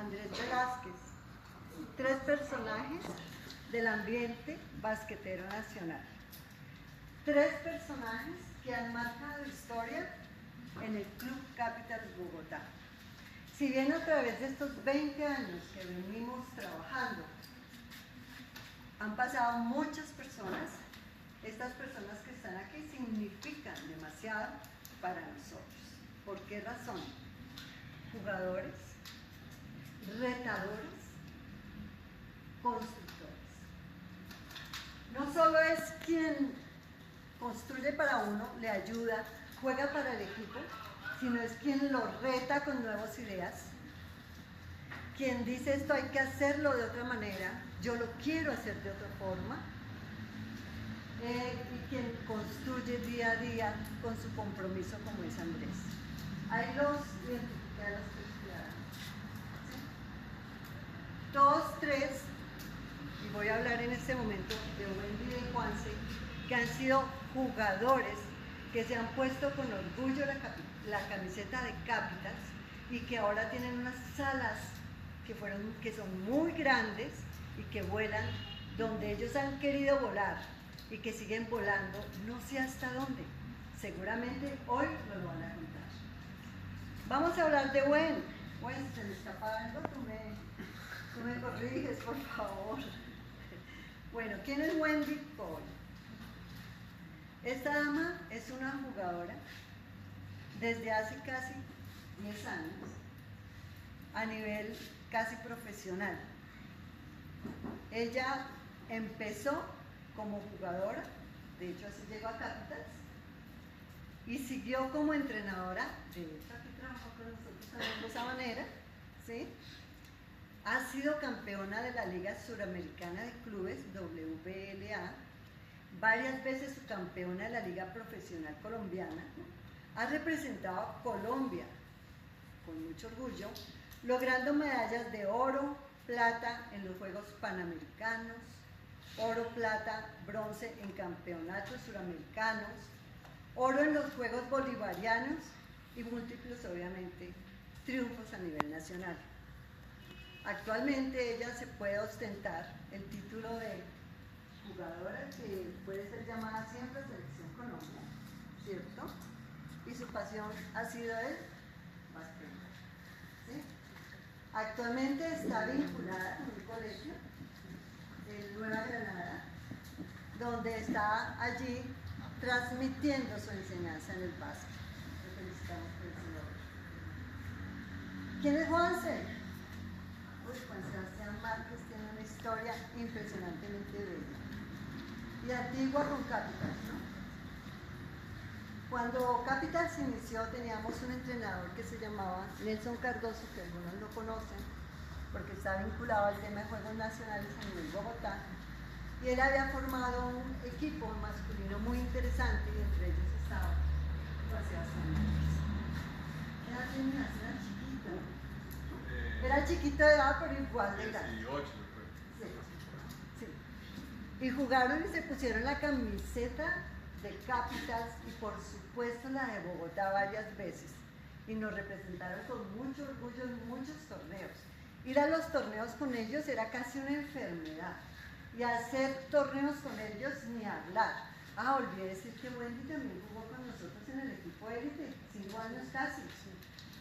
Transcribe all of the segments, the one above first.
Andrés Velázquez, 3 personajes del ambiente basquetero nacional. 3 personajes que han marcado historia en el Club Capital Bogotá. Si bien a través de estos 20 años que venimos trabajando, han pasado muchas personas, estas personas que están aquí significan demasiado para nosotros. ¿Por qué razón? Jugadores, retadores, constructores. No solo es quien construye para uno, le ayuda, juega para el equipo, sino es quien lo reta con nuevas ideas, quien dice esto hay que hacerlo de otra manera, yo lo quiero hacer de otra forma, y quien construye día a día con su compromiso como es Andrés. Ahí los identifiqué a los 3 ciudadanos. ¿Sí? Todos 3, y voy a hablar en este momento de Wendy y de Juanse, que han sido jugadores que se han puesto con orgullo la camiseta de Capitals y que ahora tienen unas salas que son muy grandes y que vuelan donde ellos han querido volar y que siguen volando, no sé hasta dónde. Seguramente hoy nos lo van a contar. Vamos a hablar de Wen. Wen, se me escapa algo, tú me corriges, por favor. Bueno, ¿quién es Wendy Paul? Esta dama es una jugadora desde hace casi 10 años a nivel casi profesional. Ella empezó como jugadora, de hecho así llegó a Capitals, y siguió como entrenadora, de hecho aquí trabajó con nosotros también de esa manera, ¿sí? Ha sido campeona de la Liga Suramericana de Clubes, WBLA, varias veces subcampeona de la Liga Profesional Colombiana, ha representado a Colombia con mucho orgullo, logrando medallas de oro, plata en los Juegos Panamericanos, oro, plata, bronce en campeonatos suramericanos, oro en los Juegos Bolivarianos y múltiples, obviamente, triunfos a nivel nacional. Actualmente ella se puede ostentar el título de jugadora que puede ser llamada siempre Selección Colombia, ¿cierto? Y su pasión ha sido el básquet, ¿sí? Actualmente está vinculada con un colegio, el Nueva Granada, donde está allí transmitiendo su enseñanza en el básquet. Le felicitamos por ese logro. ¿Quién es Juanse? Juan Sebastián Márquez tiene una historia impresionantemente bella y antigua con Capitals, ¿no? Cuando Capitals inició teníamos un entrenador que se llamaba Nelson Cardoso, que algunos lo conocen porque está vinculado al tema de Juegos Nacionales a nivel Bogotá, y él había formado un equipo masculino muy interesante y entre ellos estaba Juan Sebastián Márquez. ¿Qué edad tenías? Era chiquito. Era chiquito de edad, pero igual de edad. 18, sí. Y jugaron y se pusieron la camiseta de Capitals y por supuesto la de Bogotá varias veces. Y nos representaron con mucho orgullo en muchos torneos. Ir a los torneos con ellos era casi una enfermedad. Y hacer torneos con ellos ni hablar. Ah, olvidé decir que Wendy también jugó con nosotros en el equipo élite, 5 años casi.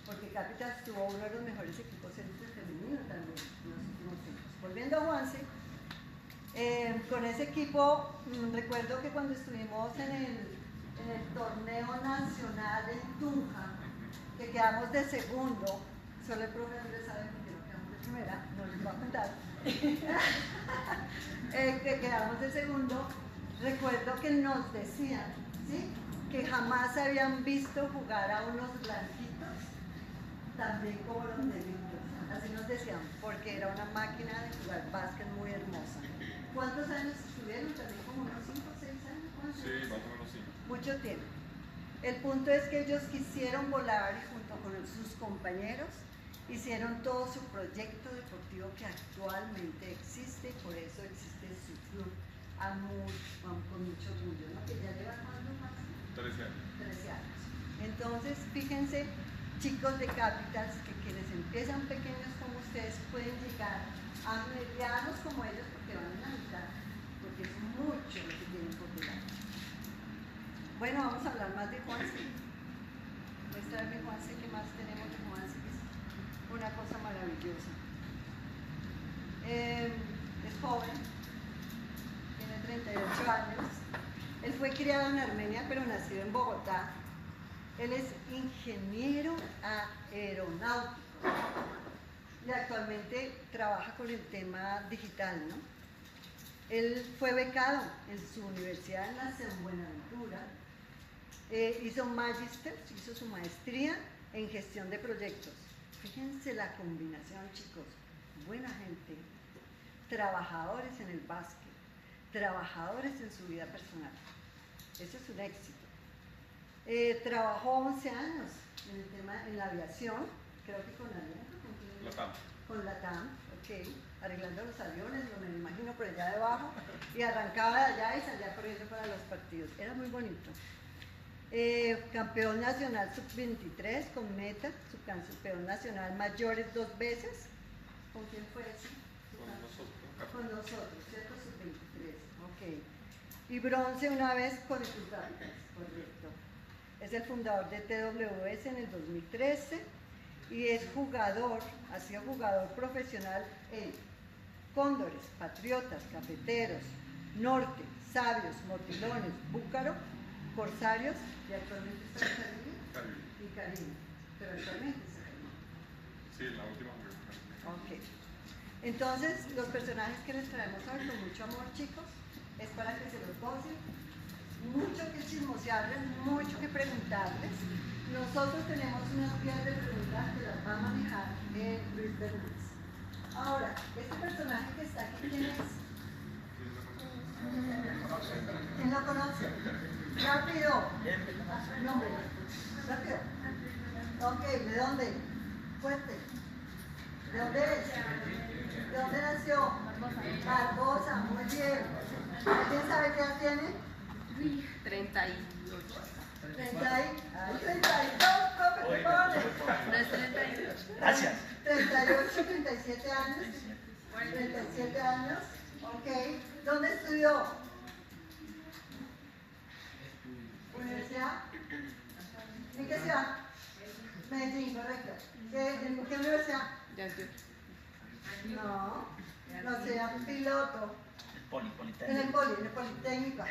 Porque Capitals tuvo uno de los mejores equipos élite femenino también en los últimos tiempos. Volviendo a Juanse, con ese equipo, recuerdo que cuando estuvimos en el torneo nacional en Tunja, que quedamos de segundo, solo el profe Andrés sabe por qué no quedamos de primera, no les voy a contar, que quedamos de segundo, recuerdo que nos decían, ¿sí?, que jamás habían visto jugar a unos blanquitos también como los negritos, así nos decían, porque era una máquina de jugar básquet muy hermosa. ¿Cuántos años estuvieron? También como unos 5 o 6 años. ¿Cuántos? Sí, más o menos 5. Mucho tiempo. El punto es que ellos quisieron volar y junto con sus compañeros hicieron todo su proyecto deportivo que actualmente existe, por eso existe su club AMUR, con mucho orgullo, ¿no? Que ya lleva ¿cuántos más? 13 años. 13 años. Entonces, fíjense chicos de Capitals, que quienes empiezan pequeños como ustedes pueden llegar a medianos como ellos porque van en la mitad, porque es mucho lo que tienen por delante. Bueno, vamos a hablar más de Juanse. Muéstrame Juanse, ¿qué más tenemos de Juanse? Que es una cosa maravillosa. Es joven, tiene 38 años. Él fue criado en Armenia, pero nacido en Bogotá. Él es ingeniero aeronáutico y actualmente trabaja con el tema digital, ¿no? Él fue becado en su universidad en Buenaventura, hizo su maestría en gestión de proyectos. Fíjense la combinación, chicos, buena gente, trabajadores en el básquet, trabajadores en su vida personal. Eso es un éxito. Trabajó 11 años en el tema en la aviación, creo que con la TAM, ok, arreglando los aviones, lo me imagino por allá debajo, y arrancaba de allá y salía corriendo para los partidos. Era muy bonito. Campeón nacional sub-23 con Meta, subcampeón nacional mayores 2 veces. ¿Con quién fue ese? Con nosotros, ¿cierto? Sub-23, ok. Y bronce una vez con el Club Capitals, correcto. Es el fundador de TWS en el 2013 y es jugador, ha sido jugador profesional en Cóndores, Patriotas, Cafeteros, Norte, Sabios, Motilones, Búcaro, Corsarios y actualmente está en Caribe y Caribe, pero actualmente está en Caribe. Sí, la última. Ok. Entonces, los personajes que les traemos hoy con mucho amor, chicos, es para que se los gocen. Mucho que chismosearles, mucho que preguntarles. Nosotros tenemos unas guías de preguntas que las va a manejar Luis Bermúdez. Ahora, este personaje que está aquí, ¿quién es? ¿Quién lo conoce? Rápido. Nombre. Rápido. Ok, ¿de dónde? Fuerte. ¿De dónde es? ¿De dónde nació? Barbosa, muy bien. ¿Alguien sabe qué edad tiene? 38. 32, profe, ¿qué pone? No es 38. Gracias. 38, 37 años. 37 años, ok. ¿Dónde estudió? ¿Universidad? ¿En qué ciudad? Medellín, correcto. ¿En qué universidad? No, no sea piloto. En el Politécnico.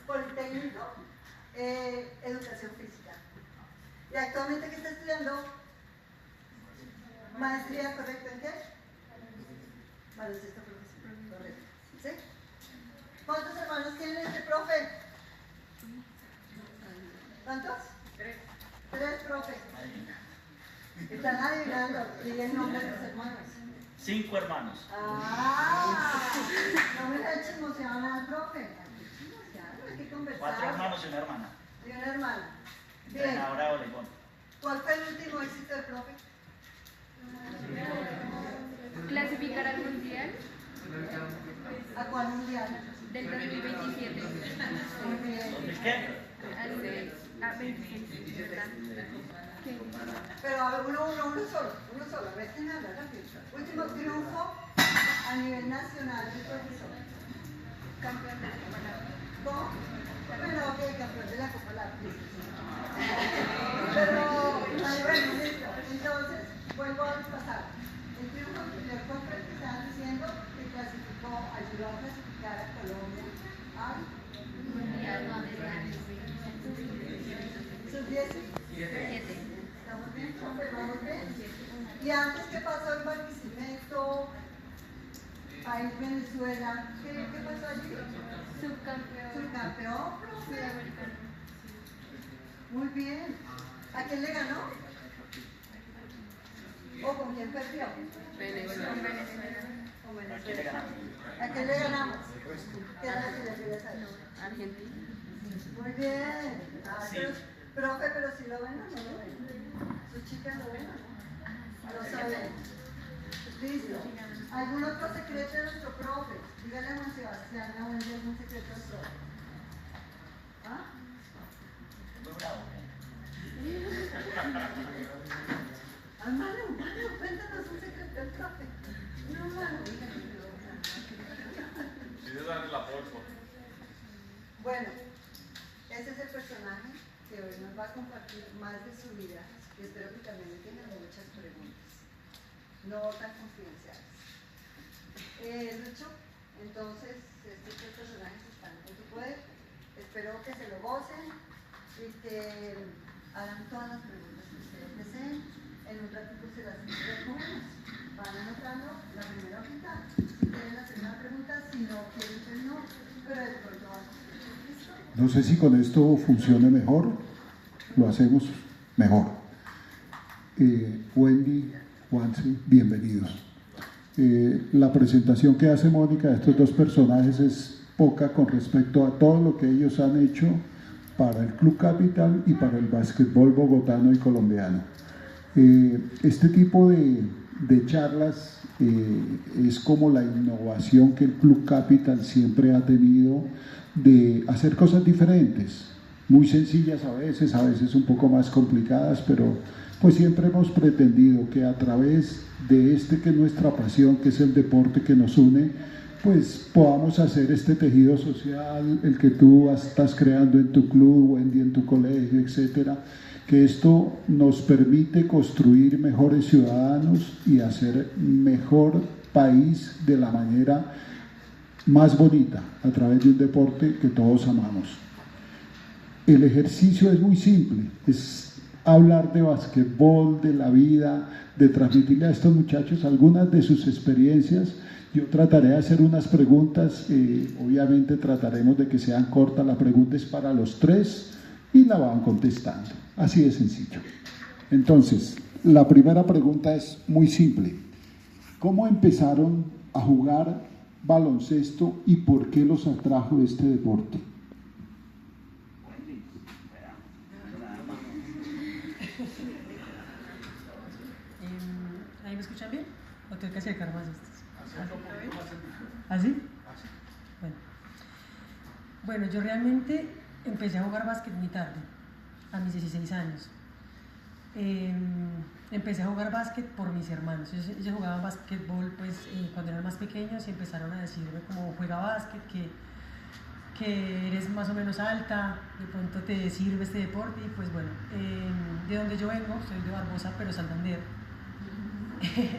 Politécnico, educación física. ¿Y actualmente qué está estudiando? Maestría, ¿correcto? ¿En qué? Baloncesto profesional, correcto. ¿Sí? ¿Cuántos hermanos tiene este profe? ¿Cuántos? 3, profe. Están adivinando. Diga el nombre de los hermanos. 5 hermanos. Ah, no me la chismoseaban al profe. Hay que conversar. 4 hermanos y una hermana. Y una hermana. Bien. Entrenadora de voleibol. ¿Cuál fue el último éxito del profe? Clasificar al mundial ¿A cuál mundial? del 2027. Muy bien. ¿El qué? Al 6, a 26, ¿verdad? ¿Qué? Pero a ver, uno solo. A ver quién habla rápido. Último triunfo a nivel nacional del profesor. Campeón de la Copa. ¿Cómo? Bueno, ok, campeón de la Copa Lápiz. Pero, bueno, listo. Entonces, vuelvo a pasar. El triunfo anterior fue el que estaban diciendo que clasificó, ayudó a clasificar a Colombia al Mundial sub-10. 7. ¿Estamos bien? ¿Vamos bien? ¿Y antes qué pasó en Barquisimeto, país Venezuela? ¿Qué pasó allí? Subcampeón. Subcampeón, profe. Sudamericano. Muy bien. ¿A quién le ganó? ¿O con quién perdió? Venezuela. Con ¿A quién le ganamos? ¿A quién le ganamos? ¿Qué era lo que le quería saber? Argentina. Muy bien. Ah, Sí. profe, pero si lo ven o no lo ven. Sus chicas lo ven o no. Lo saben. Listo. ¿Algún otro secreto de nuestro profe? Dígale a Juan Sebastián algún secreto del profe. ¿Ah? Muy bravo. Ah, Manu, cuéntanos un secreto del profe. No, Manu. Bueno, ese es el personaje que hoy nos va a compartir más de su vida y espero que también le tengan muchas preguntas, no tan confidenciales. Lucho, entonces, estos personajes están en tu poder. Espero que se lo gocen y que hagan todas las preguntas que ustedes deseen. En un ratito se las recogemos. Van anotando la primera hojita. Si quieren hacer una pregunta, si no quieren, pues no. Pero de pronto van a hacer. ¿Listo? No sé si con esto funcione mejor. Lo hacemos mejor. Wendy, Juanse, bienvenidos. La presentación que hace Mónica de estos dos personajes es poca con respecto a todo lo que ellos han hecho para el Club Capital y para el básquetbol bogotano y colombiano. Este tipo de charlas es como la innovación que el Club Capital siempre ha tenido de hacer cosas diferentes, muy sencillas a veces un poco más complicadas, pero pues siempre hemos pretendido que a través de que es nuestra pasión, que es el deporte que nos une, pues podamos hacer este tejido social, el que tú estás creando en tu club, Wendy, en tu colegio, etcétera, que esto nos permite construir mejores ciudadanos y hacer mejor país de la manera más bonita, a través de un deporte que todos amamos. El ejercicio es muy simple, es hablar de basquetbol, de la vida, de transmitirle a estos muchachos algunas de sus experiencias. Yo trataré de hacer unas preguntas, obviamente trataremos de que sean cortas, la pregunta es para los tres y la van contestando, así de sencillo. Entonces, la primera pregunta es muy simple. ¿Cómo empezaron a jugar baloncesto y por qué los atrajo este deporte? ¿Ahí me escuchan bien? ¿O tengo que acercar más estos? ¿Así? Bueno, yo realmente empecé a jugar básquet muy tarde, a mis 16 años. Empecé a jugar básquet por mis hermanos. Ellos jugaban básquetbol pues, cuando eran más pequeños y empezaron a decirme como juega básquet, que eres más o menos alta, de pronto te sirve este deporte. Y pues bueno, de donde yo vengo, soy de Barbosa, pero Santander.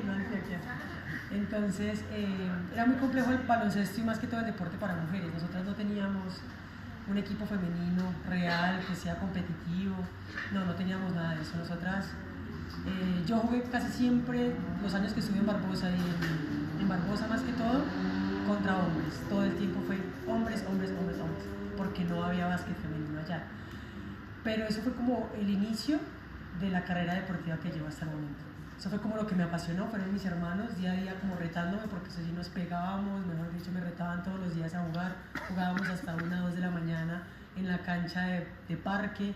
No, Antioquia. Entonces era muy complejo el baloncesto y más que todo el deporte para mujeres. Nosotras no teníamos un equipo femenino real que sea competitivo, no teníamos nada de eso. Nosotras, yo jugué casi siempre los años que estuve en Barbosa y en Barbosa más que todo contra hombres. Todo el tiempo fue hombres, porque no había básquet femenino allá. Pero eso fue como el inicio de la carrera deportiva que llevo hasta el momento. Eso fue como lo que me apasionó, fueron mis hermanos día a día como retándome, porque eso sí nos pegábamos, mejor dicho, me retaban todos los días a jugar, jugábamos hasta 1 o 2 de la mañana en la cancha de parque,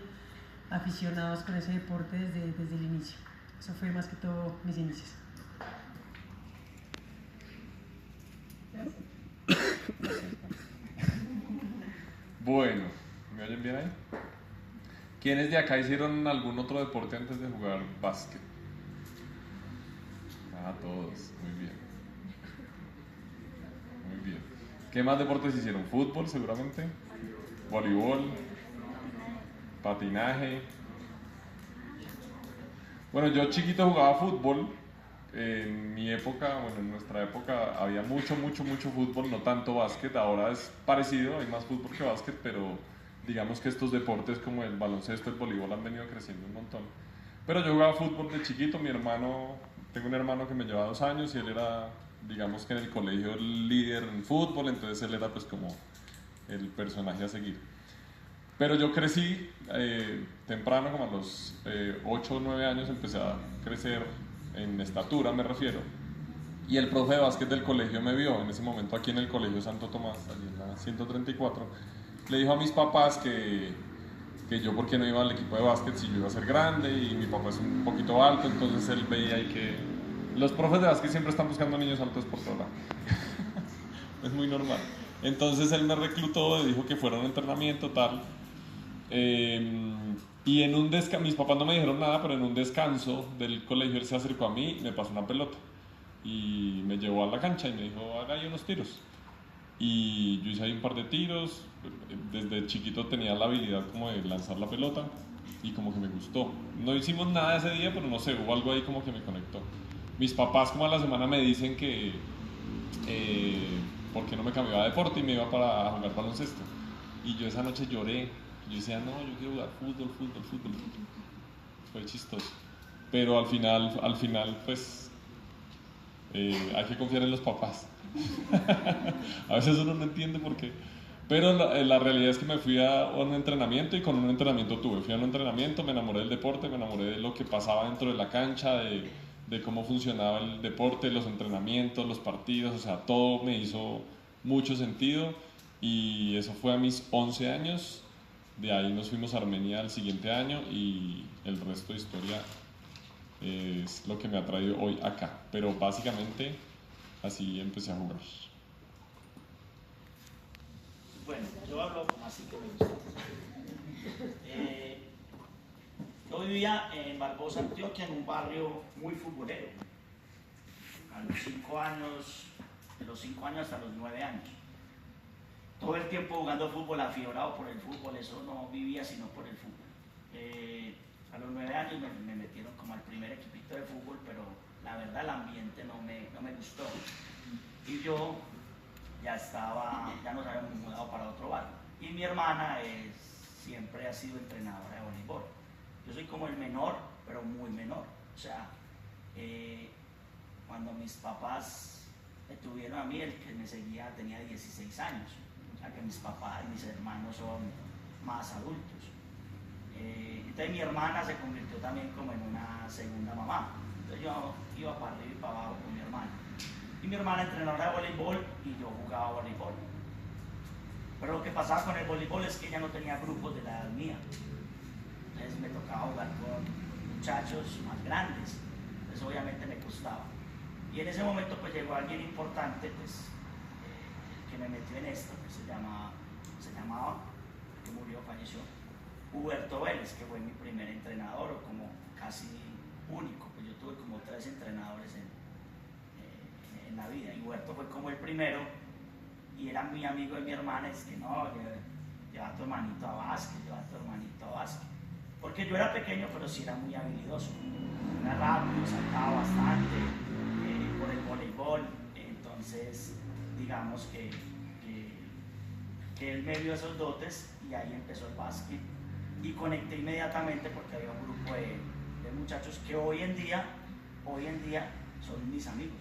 aficionados con ese deporte desde el inicio. Eso fue más que todo mis inicios. Bueno, ¿me oyen bien ahí? ¿Quiénes de acá hicieron algún otro deporte antes de jugar básquet? Todos, muy bien. Muy bien. ¿Qué más deportes hicieron? ¿Fútbol seguramente? ¿Voleibol? ¿Patinaje? Bueno, yo chiquito jugaba fútbol. En mi época, bueno, en nuestra época había mucho fútbol, no tanto básquet. Ahora es parecido, hay más fútbol que básquet, pero digamos que estos deportes como el baloncesto, el voleibol han venido creciendo un montón. Pero yo jugaba fútbol de chiquito, tengo un hermano que me lleva 2 años y él era, digamos que en el colegio el líder en fútbol, entonces él era pues como el personaje a seguir. Pero yo crecí temprano, como a los 8 o 9 años empecé a crecer en estatura, me refiero. Y el profe de básquet del colegio me vio, en ese momento aquí en el colegio Santo Tomás, allí en la 134, le dijo a mis papás que yo por qué no iba al equipo de básquet si yo iba a ser grande y mi papá es un poquito alto, entonces él veía ahí que los profes de básquet siempre están buscando niños altos por todo lado. Es muy normal. Entonces él me reclutó, dijo que fuera un entrenamiento tal. Y en un mis papás no me dijeron nada, pero en un descanso del colegio él se acercó a mí y me pasó una pelota. Y me llevó a la cancha y me dijo, haga ahí unos tiros. Y yo hice ahí un par de tiros. Desde chiquito tenía la habilidad como de lanzar la pelota y como que me gustó. No hicimos nada ese día, pero no sé, hubo algo ahí como que me conectó. Mis papás como a la semana me dicen que por qué no me cambiaba de deporte y me iba para jugar baloncesto. Y yo esa noche lloré. Yo decía, no, yo quiero jugar fútbol. Fue chistoso. Pero al final pues hay que confiar en los papás. A veces uno no entiende por qué. Pero la realidad es que me fui a un entrenamiento y con un entrenamiento fui a un entrenamiento, me enamoré del deporte, me enamoré de lo que pasaba dentro de la cancha, de cómo funcionaba el deporte, los entrenamientos, los partidos, o sea, todo me hizo mucho sentido y eso fue a mis 11 años. De ahí nos fuimos a Armenia el siguiente año y el resto de historia es lo que me ha traído hoy acá. Pero básicamente así empecé a jugar. Bueno, yo hablo como así que me gusta. Yo vivía en Barbosa, Antioquia, en un barrio muy futbolero. A los 5 años, de los 5 años hasta los 9 años. Todo el tiempo jugando fútbol, afiebrado por el fútbol, eso no vivía sino por el fútbol. A los 9 años me metieron como al primer equipito de fútbol, pero la verdad el ambiente no me gustó. Y yo ya nos habíamos mudado para otro barrio. Y mi hermana siempre ha sido entrenadora de voleibol. Yo soy como el menor, pero muy menor. O sea, cuando mis papás me tuvieron a mí, el que me seguía tenía 16 años. O sea que mis papás y mis hermanos son más adultos. Entonces mi hermana se convirtió también como en una segunda mamá. Entonces yo iba para arriba y para abajo con mi hermana. Y mi hermana entrenadora de voleibol y yo jugaba voleibol. Pero lo que pasaba con el voleibol es que ella no tenía grupos de la edad mía. Entonces me tocaba jugar con muchachos más grandes. Entonces obviamente me costaba. Y en ese momento pues llegó alguien importante pues, que me metió en esto, que se llamaba, que murió, falleció, Huberto Vélez, que fue mi primer entrenador, o como casi único, pues yo tuve como 3 entrenadores en la vida, y Huberto fue como el primero, y era muy amigo de mi hermana, es que no, lleva a tu hermanito a básquet, porque yo era pequeño, pero sí era muy habilidoso, era rápido, saltaba bastante, por el voleibol, entonces digamos que él me dio esos dotes y ahí empezó el básquet y conecté inmediatamente porque había un grupo de muchachos que hoy en día son mis amigos,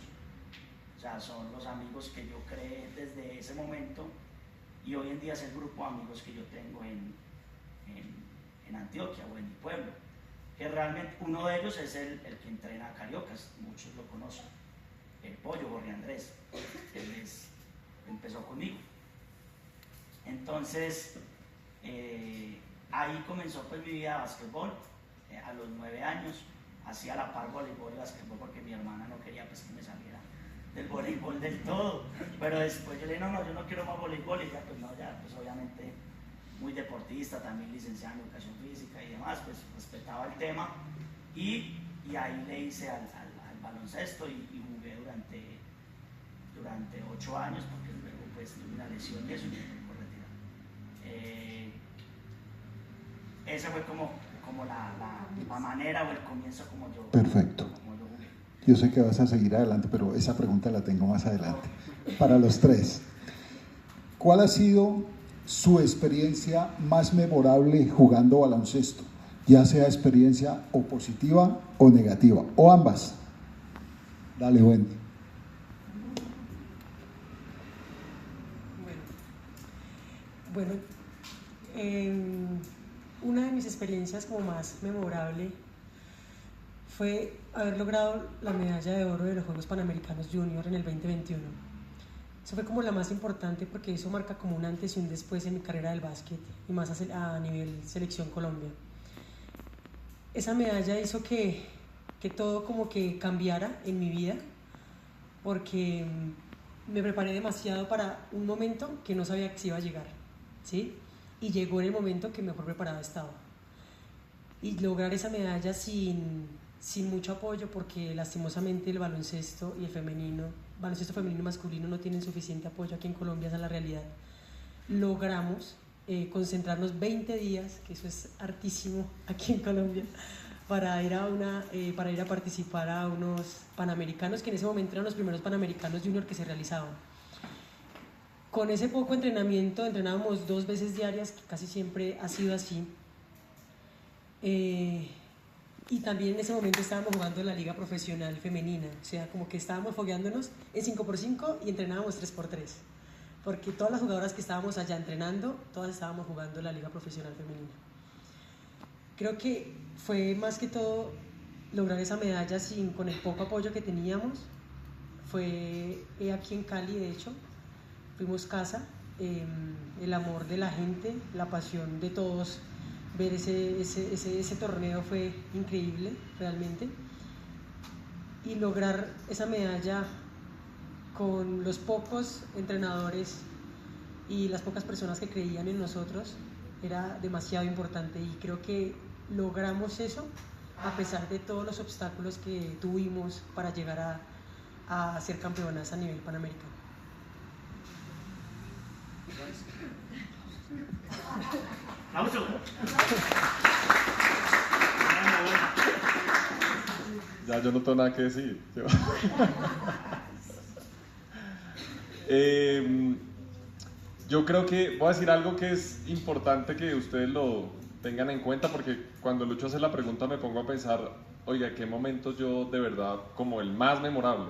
o sea, son los amigos que yo creé desde ese momento y hoy en día es el grupo de amigos que yo tengo en Antioquia o en mi pueblo, que realmente uno de ellos es el que entrena a Cariocas, muchos lo conocen, el Pollo, Jorge Andrés, él empezó conmigo. Entonces, ahí comenzó pues mi vida de básquetbol, a los 9 años, hacía la par voleibol y básquetbol porque mi hermana no quería pues que me saliera del voleibol del todo, pero después yo le dije, no, yo no quiero más voleibol y ya pues obviamente muy deportista, también licenciado en educación física y demás, pues respetaba el tema y ahí le hice al baloncesto y jugué durante 8 años porque luego pues tuve una lesión y eso y me tocó retirar. Esa fue como la manera o el comienzo como yo. Perfecto. Como yo jugué. Yo sé que vas a seguir adelante, pero esa pregunta la tengo más adelante. Para los 3. ¿Cuál ha sido su experiencia más memorable jugando baloncesto? Ya sea experiencia o positiva o negativa, o ambas. Dale, Wendy. Bueno, una de mis experiencias como más memorable fue haber logrado la medalla de oro de los Juegos Panamericanos Junior en el 2021. Eso fue como la más importante porque eso marca como un antes y un después en mi carrera del básquet y más a nivel selección Colombia. Esa medalla hizo que todo como que cambiara en mi vida porque me preparé demasiado para un momento que no sabía que se iba a llegar, ¿sí? Y llegó en el momento que mejor preparado estaba. y lograr esa medalla sin mucho apoyo, porque lastimosamente el baloncesto y el baloncesto femenino y masculino no tienen suficiente apoyo aquí en Colombia, esa es la realidad. Logramos concentrarnos 20 días, que eso es hartísimo aquí en Colombia, para ir a participar a unos Panamericanos, que en ese momento eran los primeros Panamericanos Junior que se realizaban. Con ese poco entrenamiento, entrenábamos 2 veces diarias, que casi siempre ha sido así. Y también en ese momento estábamos jugando en la liga profesional femenina, o sea, como que estábamos fogueándonos en 5x5 y entrenábamos 3x3, porque todas las jugadoras que estábamos allá entrenando, todas estábamos jugando en la liga profesional femenina. Creo que fue más que todo lograr esa medalla con el poco apoyo que teníamos. Fue aquí en Cali, de hecho, fuimos casa, el amor de la gente, la pasión de todos. Ver ese torneo fue increíble, realmente. Y lograr esa medalla con los pocos entrenadores y las pocas personas que creían en nosotros era demasiado importante, y creo que logramos eso a pesar de todos los obstáculos que tuvimos para llegar a ser campeonas a nivel panamericano. ¡Aplauso! Ya yo no tengo nada que decir. Yo creo que voy a decir algo que es importante que ustedes lo tengan en cuenta, porque cuando Lucho hace la pregunta me pongo a pensar, oiga, ¿qué momentos yo de verdad como el más memorable?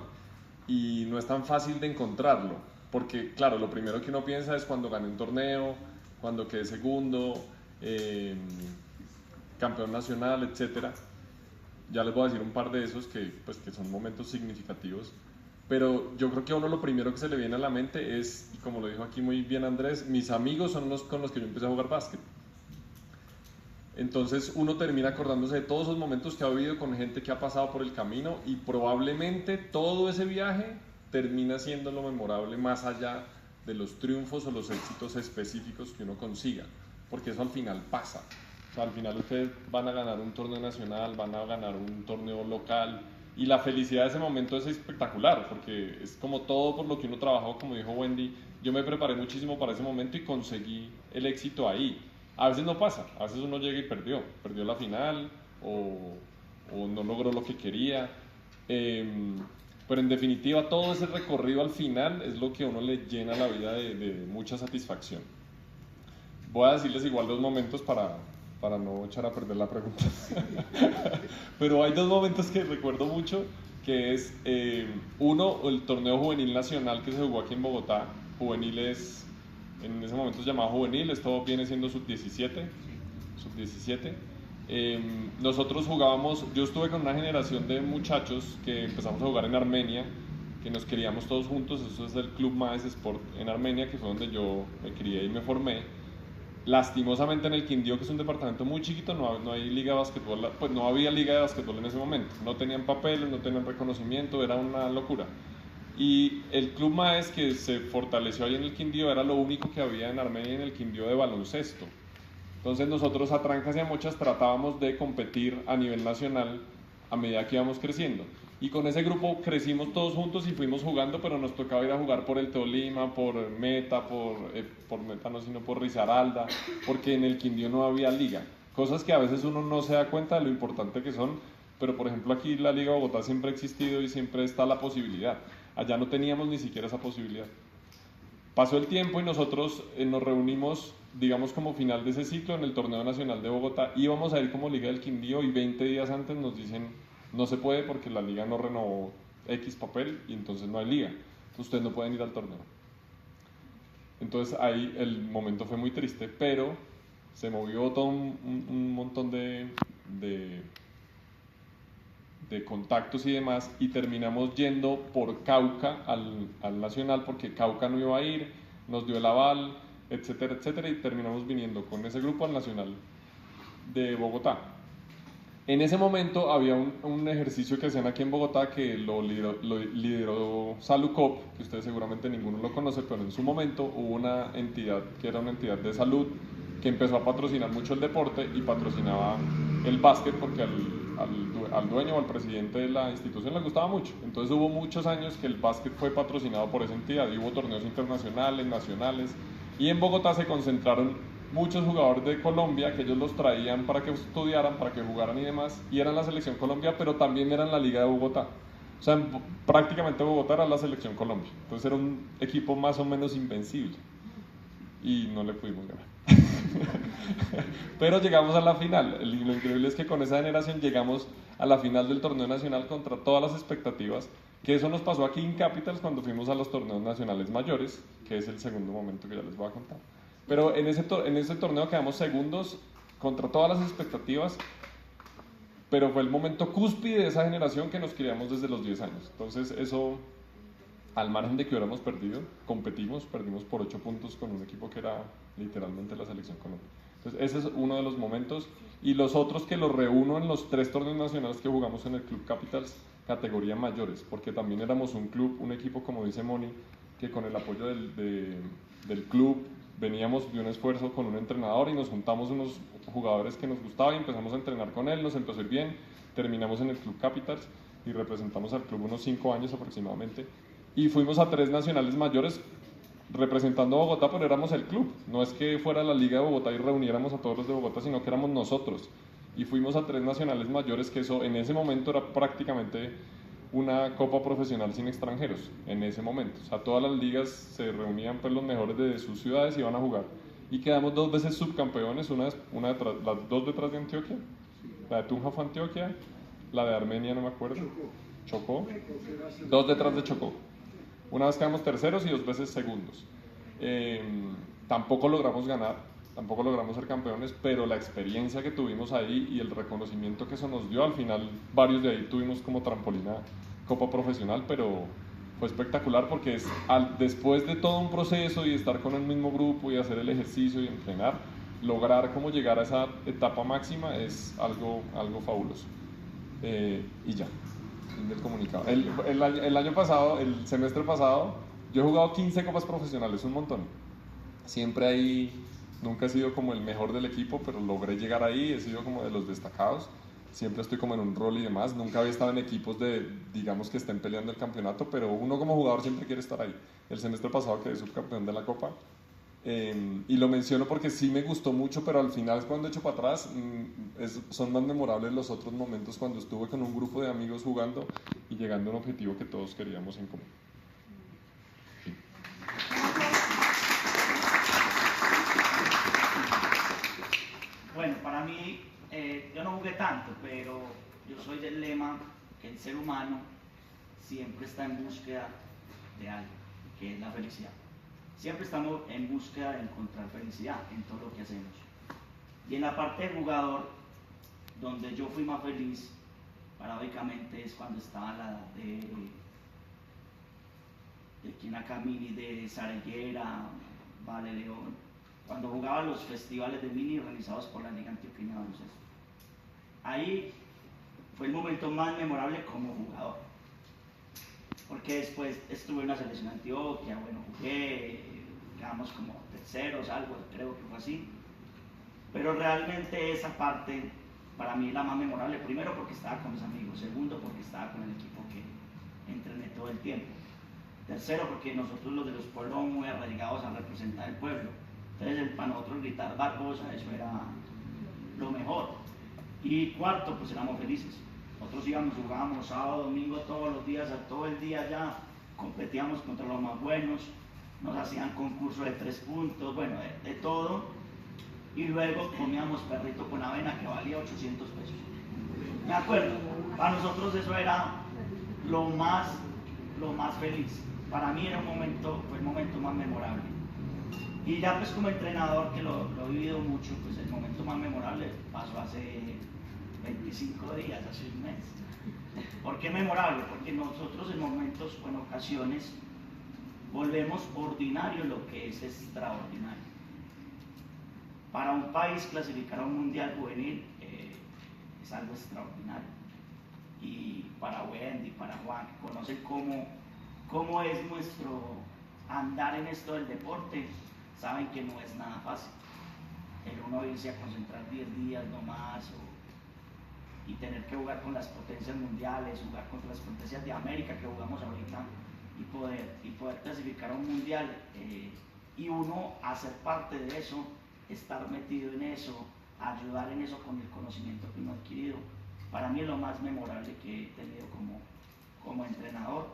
Y no es tan fácil de encontrarlo, porque claro, lo primero que uno piensa es cuando gané un torneo, cuando quedé segundo, campeón nacional, etc. Ya les voy a decir un par de esos que son momentos significativos, pero yo creo que a uno lo primero que se le viene a la mente es, y como lo dijo aquí muy bien Andrés, mis amigos son los con los que yo empecé a jugar básquet. Entonces uno termina acordándose de todos esos momentos que ha vivido con gente que ha pasado por el camino, y probablemente todo ese viaje termina siendo lo memorable más allá de los triunfos o los éxitos específicos que uno consiga, porque eso al final pasa. O sea, al final ustedes van a ganar un torneo nacional, van a ganar un torneo local, y la felicidad de ese momento es espectacular, porque es como todo por lo que uno trabajó. Como dijo Wendy, yo me preparé muchísimo para ese momento y conseguí el éxito ahí. A veces no pasa, a veces uno llega y perdió la final o no logró lo que quería, pero en definitiva todo ese recorrido al final es lo que a uno le llena la vida de mucha satisfacción. Voy a decirles igual 2 momentos para no echar a perder la pregunta. Pero hay 2 momentos que recuerdo mucho, que es uno, el torneo juvenil nacional que se jugó aquí en Bogotá. Juveniles, en ese momento se llamaba juvenil, esto viene siendo sub-17. Nosotros jugábamos, yo estuve con una generación de muchachos que empezamos a jugar en Armenia, que nos queríamos todos juntos. Eso es el Club Maes Sport en Armenia, que fue donde yo me crié y me formé. Lastimosamente en el Quindío, que es un departamento muy chiquito, no hay liga de básquetbol, pues no había liga de básquetbol en ese momento, no tenían papeles, no tenían reconocimiento, era una locura. Y el Club Maes, que se fortaleció ahí en el Quindío, era lo único que había en Armenia, en el Quindío, de baloncesto. Entonces nosotros a trancas y a mochas tratábamos de competir a nivel nacional a medida que íbamos creciendo. Y con ese grupo crecimos todos juntos y fuimos jugando, pero nos tocaba ir a jugar por el Tolima, por Meta, por Meta no, sino por Risaralda, porque en el Quindío no había liga. Cosas que a veces uno no se da cuenta de lo importante que son, pero por ejemplo aquí la Liga de Bogotá siempre ha existido y siempre está la posibilidad. Allá no teníamos ni siquiera esa posibilidad. Pasó el tiempo y nosotros nos reunimos, digamos como final de ese ciclo, en el Torneo Nacional de Bogotá. Íbamos a ir como Liga del Quindío y 20 días antes nos dicen: no se puede porque la liga no renovó X papel y entonces no hay liga. Ustedes no pueden ir al torneo. Entonces ahí el momento fue muy triste, pero se movió todo un montón de contactos y demás, y terminamos yendo por Cauca al Nacional, porque Cauca no iba a ir, nos dio el aval, etcétera, etcétera, y terminamos viniendo con ese grupo al Nacional de Bogotá. En ese momento había un ejercicio que hacían aquí en Bogotá que lo lideró Salucop, que ustedes seguramente ninguno lo conoce, pero en su momento hubo una entidad que era una entidad de salud que empezó a patrocinar mucho el deporte y patrocinaba el básquet porque al dueño o al presidente de la institución le gustaba mucho. Entonces hubo muchos años que el básquet fue patrocinado por esa entidad y hubo torneos internacionales, nacionales, y en Bogotá se concentraron muchos jugadores de Colombia que ellos los traían para que estudiaran, para que jugaran y demás, y eran la selección Colombia, pero también eran la Liga de Bogotá. O sea, prácticamente Bogotá era la selección Colombia. Entonces era un equipo más o menos invencible y no le pudimos ganar. Pero llegamos a la final. Lo increíble es que con esa generación llegamos a la final del torneo nacional contra todas las expectativas, que eso nos pasó aquí en Capitals cuando fuimos a los torneos nacionales mayores, que es el segundo momento que ya les voy a contar. Pero en ese torneo quedamos segundos contra todas las expectativas, pero fue el momento cúspide de esa generación que nos criamos desde los 10 años. Entonces eso, al margen de que hubiéramos perdido, perdimos por 8 puntos con un equipo que era literalmente la selección Colombia. Entonces ese es uno de los momentos, y los otros que los reúno en los 3 torneos nacionales que jugamos en el Club Capitals, categoría mayores, porque también éramos un club, un equipo, como dice Moni, que con el apoyo del club veníamos de un esfuerzo con un entrenador y nos juntamos unos jugadores que nos gustaba y empezamos a entrenar con él, nos empezó a ir bien, terminamos en el Club Capitals y representamos al club unos 5 años aproximadamente, y fuimos a 3 nacionales mayores representando a Bogotá, pero éramos el club, no es que fuera la Liga de Bogotá y reuniéramos a todos los de Bogotá, sino que éramos nosotros, y fuimos a 3 nacionales mayores, que eso en ese momento era prácticamente una copa profesional sin extranjeros, en ese momento. O sea, todas las ligas se reunían, pues los mejores de sus ciudades iban a jugar, y quedamos 2 veces subcampeones, las 2 detrás de Antioquia, la de Tunja fue Antioquia, la de Armenia no me acuerdo, Chocó, 2 detrás de Chocó. Una vez quedamos terceros y 2 veces segundos. Tampoco logramos ganar, tampoco logramos ser campeones, pero la experiencia que tuvimos ahí y el reconocimiento que eso nos dio, al final varios de ahí tuvimos como trampolina copa profesional, pero fue espectacular porque después de todo un proceso y estar con el mismo grupo y hacer el ejercicio y entrenar, lograr como llegar a esa etapa máxima es algo fabuloso. Y ya. Del comunicado. El año pasado, el semestre pasado, yo he jugado 15 copas profesionales, un montón. Siempre ahí, nunca he sido como el mejor del equipo, pero logré llegar ahí, he sido como de los destacados. Siempre estoy como en un rol y demás. Nunca había estado en equipos digamos, que estén peleando el campeonato, pero uno como jugador siempre quiere estar ahí. El semestre pasado quedé subcampeón de la copa. Y lo menciono porque sí me gustó mucho, pero al final cuando echo para atrás son más memorables los otros momentos cuando estuve con un grupo de amigos jugando y llegando a un objetivo que todos queríamos en común. Sí. Bueno, para mí, yo no jugué tanto, pero yo soy del lema que el ser humano siempre está en búsqueda de algo, que es la felicidad. Siempre estamos en búsqueda de encontrar felicidad en todo lo que hacemos. Y en la parte de jugador, donde yo fui más feliz, paradójicamente, es cuando estaba a la edad de Kina Camini, de Sarellera, Vale León, cuando jugaba los festivales de mini organizados por la Liga Antioqueña de Baloncesto. Ahí fue el momento más memorable como jugador. Porque después estuve en la selección de Antioquia, bueno, jugué, quedamos como terceros, algo, creo que fue así. Pero realmente esa parte para mí es la más memorable, primero porque estaba con mis amigos, segundo porque estaba con el equipo que entrené todo el tiempo, tercero porque nosotros los de los pueblos muy arraigados a representar el pueblo. Entonces para nosotros gritar Barbosa, eso era lo mejor. Y cuarto, pues éramos felices. Nosotros íbamos, jugábamos sábado, domingo, todos los días, todo el día ya, competíamos contra los más buenos, nos hacían concursos de 3 puntos, bueno, de todo, y luego comíamos perrito con avena que valía 800 pesos. Me acuerdo, para nosotros eso era lo más feliz. Para mí era fue el momento más memorable. Y ya pues como entrenador, que lo he vivido mucho, pues el momento más memorable pasó hace 25 días, hace un mes. ¿Por qué memorable? Porque nosotros en momentos o en ocasiones volvemos ordinario lo que es extraordinario. Para un país clasificar a un mundial juvenil es algo extraordinario. Y para Wendy, para Juan, que conocen cómo es nuestro andar en esto del deporte, saben que no es nada fácil. El uno irse a concentrar 10 días no más, y tener que jugar con las potencias mundiales, jugar contra las potencias de América que jugamos ahorita y poder clasificar a un mundial y uno hacer parte de eso, estar metido en eso, ayudar en eso con el conocimiento que uno ha adquirido. Para mí es lo más memorable que he tenido como entrenador,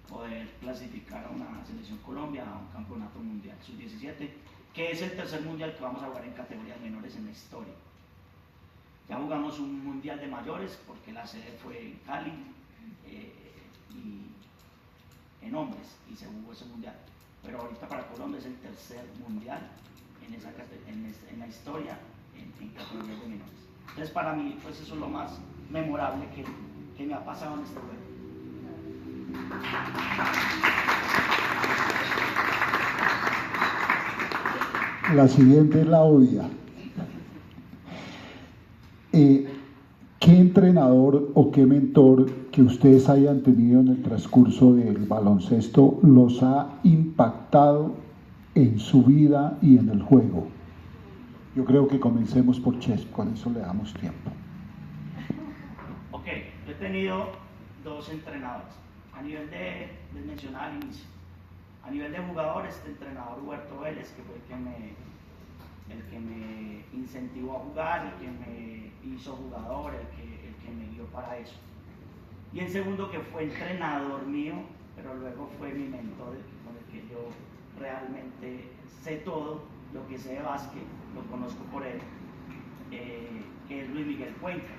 poder clasificar a una selección Colombia, a un campeonato mundial sub-17, que es el tercer mundial que vamos a jugar en categorías menores en la historia. Ya jugamos un mundial de mayores porque la sede fue en Cali y en hombres y se jugó ese mundial. Pero ahorita para Colombia es el tercer mundial en la historia en categorías de menores. Entonces para mí pues eso es lo más memorable que me ha pasado en este juego. La siguiente es la obvia. ¿Qué entrenador o qué mentor que ustedes hayan tenido en el transcurso del baloncesto los ha impactado en su vida y en el juego? Yo creo que comencemos por Chesp, con eso le damos tiempo. Ok, yo he tenido dos entrenadores. A nivel les mencionaba al inicio. A nivel de jugador, este entrenador Huberto Vélez, que fue el que me incentivó a jugar, el que me hizo jugador, el que me guió para eso. Y el segundo, que fue entrenador mío, pero luego fue mi mentor, con el que yo realmente sé todo lo que sé de básquet, lo conozco por él, que es Luis Miguel Cuenca.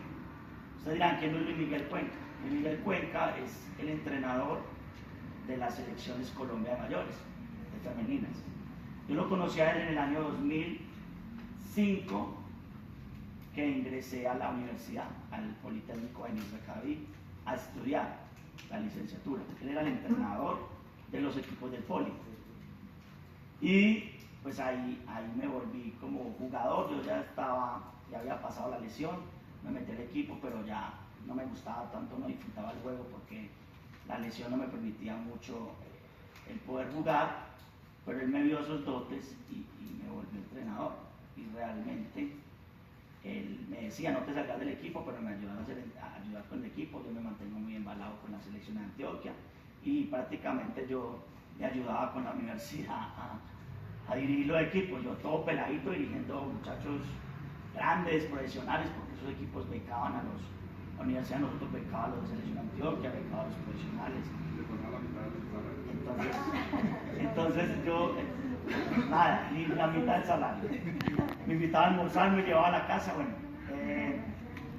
Ustedes dirán, ¿quién es Luis Miguel Cuenca? Luis Miguel Cuenca es el entrenador de las selecciones Colombia de mayores, de femeninas. Yo lo conocí a él en el año 2005, que ingresé a la universidad, al Politécnico de Recabí, a estudiar la licenciatura. Él era el entrenador de los equipos del Poli. Y pues ahí me volví como jugador. Yo ya había pasado la lesión, me metí al equipo, pero ya no me gustaba tanto, no disfrutaba el juego porque la lesión no me permitía mucho el poder jugar, pero él me vio esos dotes y me volvió entrenador. Y realmente él me decía, no te salgas del equipo, pero me ayudaba a ayudar con el equipo. Yo me mantengo muy embalado con la selección de Antioquia y prácticamente yo le ayudaba con la universidad a dirigir los equipos. Yo todo peladito dirigiendo muchachos grandes, profesionales, porque esos equipos becaban a la universidad, nosotros becábamos a los de selección Antioquia, becaban a los profesionales. Entonces yo, nada, ni la mitad del salario. Me invitaba a almorzar, me llevaba a la casa. Bueno,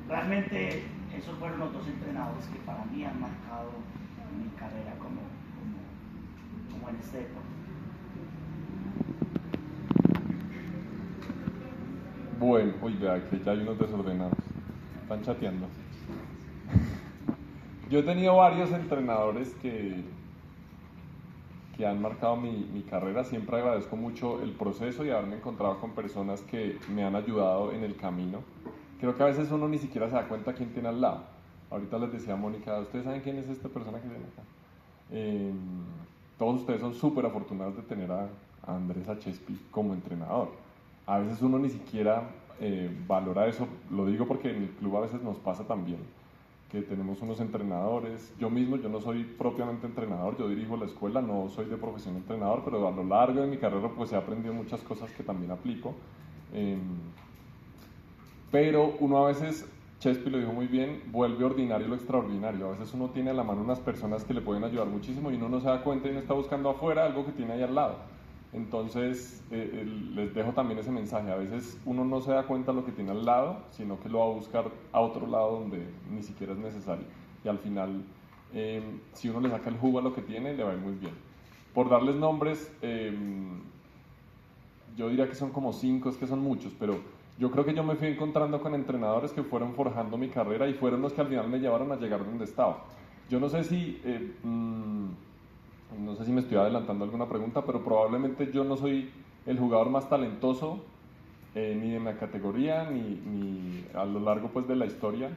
realmente esos fueron los dos entrenadores que para mí han marcado mi carrera como en este deporte. Bueno, uy, vea que ya hay unos desordenados. Están chateando. Yo he tenido varios entrenadores que han marcado mi carrera. Siempre agradezco mucho el proceso y haberme encontrado con personas que me han ayudado en el camino. Creo que a veces uno ni siquiera se da cuenta quién tiene al lado. Ahorita les decía a Mónica, ¿ustedes saben quién es esta persona que tiene acá? Todos ustedes son súper afortunados de tener a Andrés Chespi como entrenador. A veces uno ni siquiera valora eso. Lo digo porque en el club a veces nos pasa también, que tenemos unos entrenadores. Yo no soy propiamente entrenador, yo dirijo la escuela, no soy de profesión entrenador, pero a lo largo de mi carrera pues he aprendido muchas cosas que también aplico. Pero uno a veces, Chespi lo dijo muy bien, vuelve ordinario lo extraordinario. A veces uno tiene a la mano unas personas que le pueden ayudar muchísimo y uno no se da cuenta y uno está buscando afuera algo que tiene ahí al lado. Entonces les dejo también ese mensaje. A veces uno no se da cuenta de lo que tiene al lado, sino que lo va a buscar a otro lado donde ni siquiera es necesario. Y al final, si uno le saca el jugo a lo que tiene, le va a ir muy bien. Por darles nombres, yo diría que son como 5, es que son muchos, pero yo creo que yo me fui encontrando con entrenadores que fueron forjando mi carrera y fueron los que al final me llevaron a llegar donde estaba. Yo no sé si me estoy adelantando a alguna pregunta, pero probablemente yo no soy el jugador más talentoso ni de mi categoría ni a lo largo pues de la historia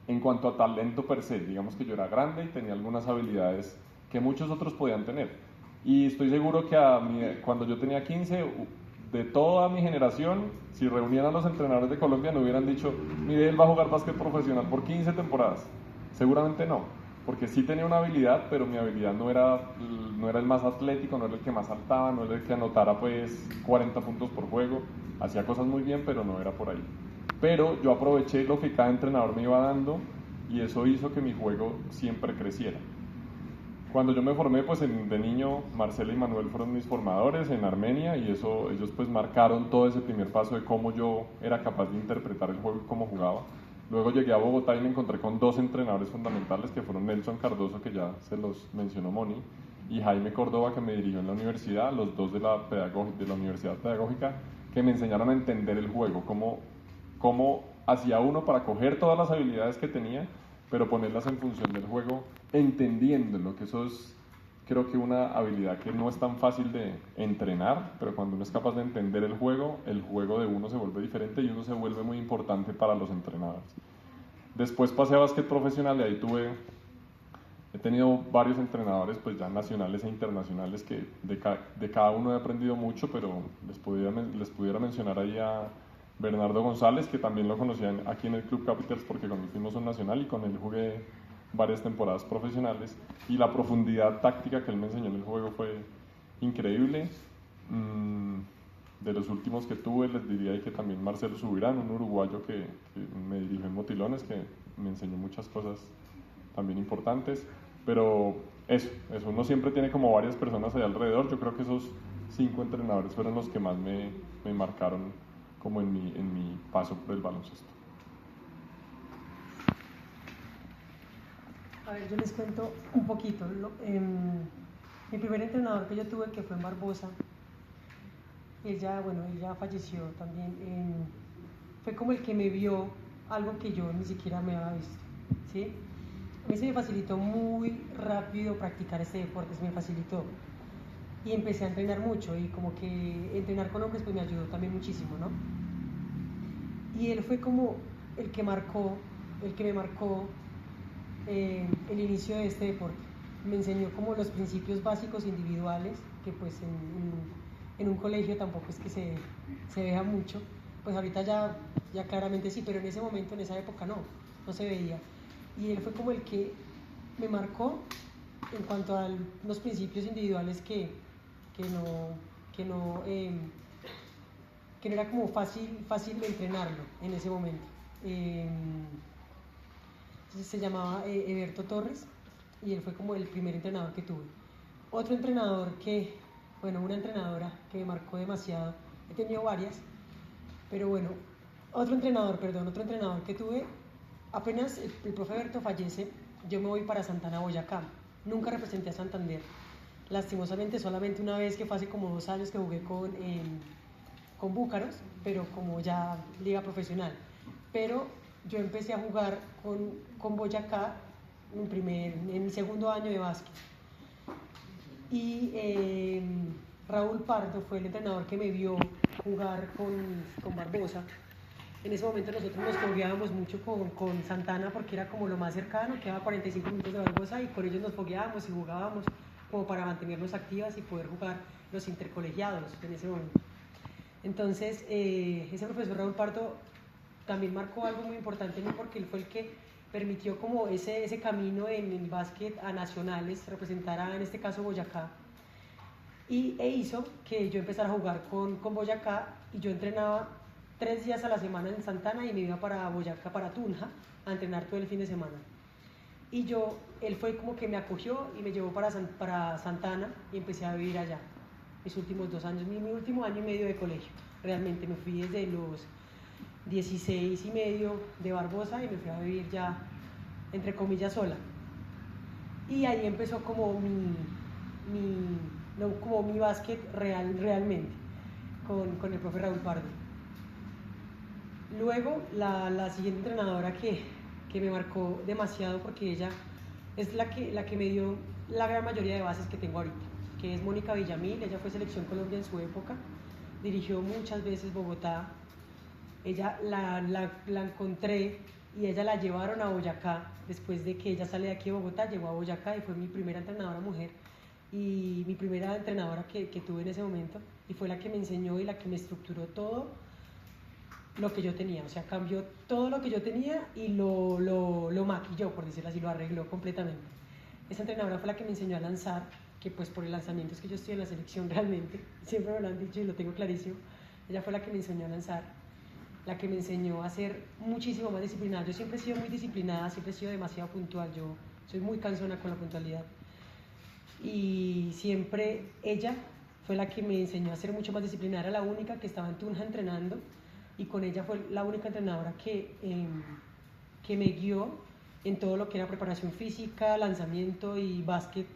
en cuanto a talento per se. Digamos que yo era grande y tenía algunas habilidades que muchos otros podían tener, y estoy seguro que cuando yo tenía 15 de toda mi generación, si reunieran a los entrenadores de Colombia, no hubieran dicho, mire, él va a jugar básquet profesional por 15 temporadas. Seguramente no, porque sí tenía una habilidad, pero mi habilidad no era el más atlético, no era el que más saltaba, no era el que anotara pues 40 puntos por juego. Hacía cosas muy bien, pero no era por ahí. Pero yo aproveché lo que cada entrenador me iba dando y eso hizo que mi juego siempre creciera. Cuando yo me formé, pues de niño, Marcela y Manuel fueron mis formadores en Armenia y ellos pues marcaron todo ese primer paso de cómo yo era capaz de interpretar el juego y cómo jugaba. Luego llegué a Bogotá y me encontré con dos entrenadores fundamentales que fueron Nelson Cardoso, que ya se los mencionó Moni, y Jaime Córdoba, que me dirigió en la universidad, los dos de la Universidad Pedagógica, que me enseñaron a entender el juego, cómo hacía uno para coger todas las habilidades que tenía, pero ponerlas en función del juego, entendiéndolo, que eso es, creo que una habilidad que no es tan fácil de entrenar, pero cuando uno es capaz de entender el juego de uno se vuelve diferente y uno se vuelve muy importante para los entrenadores. Después pasé a básquet profesional y ahí he tenido varios entrenadores pues ya nacionales e internacionales que de cada uno he aprendido mucho, pero les pudiera mencionar ahí a Bernardo González, que también lo conocían aquí en el Club Capitals porque cuando fuimos un nacional y con él jugué varias temporadas profesionales y la profundidad táctica que él me enseñó en el juego fue increíble. De los últimos que tuve les diría que también Marcelo Subirán, un uruguayo que me dirigió en Motilones, que me enseñó muchas cosas también importantes, pero eso, uno siempre tiene como varias personas ahí alrededor. Yo creo que esos 5 entrenadores fueron los que más me marcaron como en mi paso por el baloncesto. A ver, yo les cuento un poquito. Mi primer entrenador que yo tuve, que fue en Barbosa, él ya falleció también, fue como el que me vio algo que yo ni siquiera me había visto, ¿sí? A mí se me facilitó muy rápido practicar este deporte, se me facilitó. Y empecé a entrenar mucho y como que entrenar con hombres pues me ayudó también muchísimo, ¿no? Y él fue como el que me marcó el inicio de este deporte. Me enseñó como los principios básicos individuales, que pues en un colegio tampoco es que se vea mucho, pues ahorita ya claramente sí, pero en ese momento, en esa época no se veía. Y él fue como el que me marcó en cuanto a los principios individuales que no era como fácil de entrenarlo en ese momento. Se llamaba Eberto Torres y él fue como el primer entrenador que tuve. Otro entrenador una entrenadora que me marcó demasiado, he tenido varias, pero bueno, otro entrenador que tuve, apenas el profe Berto fallece, yo me voy para Santana, Boyacá. Nunca representé a Santander, lastimosamente solamente una vez, que fue hace como 2 años que jugué con Búcaros, pero como ya liga profesional. Pero yo empecé a jugar con Boyacá en mi segundo año de básquet. Y Raúl Pardo fue el entrenador que me vio jugar con Barbosa. En ese momento nosotros nos fogueábamos mucho con Santana porque era como lo más cercano, quedaba 45 minutos de Barbosa y con ellos nos fogueábamos y jugábamos como para mantenernos activas y poder jugar los intercolegiados en ese momento. Entonces, ese profesor Raúl Pardo también marcó algo muy importante en mí porque él fue el que permitió como ese camino en el básquet a nacionales, representar en este caso Boyacá, e hizo que yo empezara a jugar con Boyacá y yo entrenaba 3 días a la semana en Santana y me iba para Boyacá, para Tunja, a entrenar todo el fin de semana. Y él fue como que me acogió y me llevó para Santana y empecé a vivir allá. Mis últimos 2 años, mi último año y medio de colegio. Realmente me fui desde los 16 y medio de Barbosa y me fui a vivir ya, entre comillas, sola. Y ahí empezó como mi básquet realmente, con el profe Raúl Pardo. Luego, la siguiente entrenadora que me marcó demasiado, porque ella es la que me dio la gran mayoría de bases que tengo ahorita, que es Mónica Villamil. Ella fue Selección Colombia en su época, dirigió muchas veces Bogotá. Ella la encontré y ella la llevaron a Boyacá. Después de que ella sale de aquí de Bogotá, llegó a Boyacá y fue mi primera entrenadora mujer y mi primera entrenadora que tuve en ese momento, y fue la que me enseñó y la que me estructuró todo lo que yo tenía, o sea, cambió todo lo que yo tenía y lo maquilló, por decirlo así, lo arregló completamente. Esa entrenadora fue la que me enseñó a lanzar, que pues por el lanzamiento es que yo estoy en la selección realmente, siempre me lo han dicho y lo tengo clarísimo. Ella fue la que me enseñó a lanzar, la que me enseñó a ser muchísimo más disciplinada. Yo siempre he sido muy disciplinada, siempre he sido demasiado puntual, yo soy muy cansona con la puntualidad. Y siempre ella fue la que me enseñó a ser mucho más disciplinada, era la única que estaba en Tunja entrenando, y con ella fue la única entrenadora que me guió en todo lo que era preparación física, lanzamiento y básquet,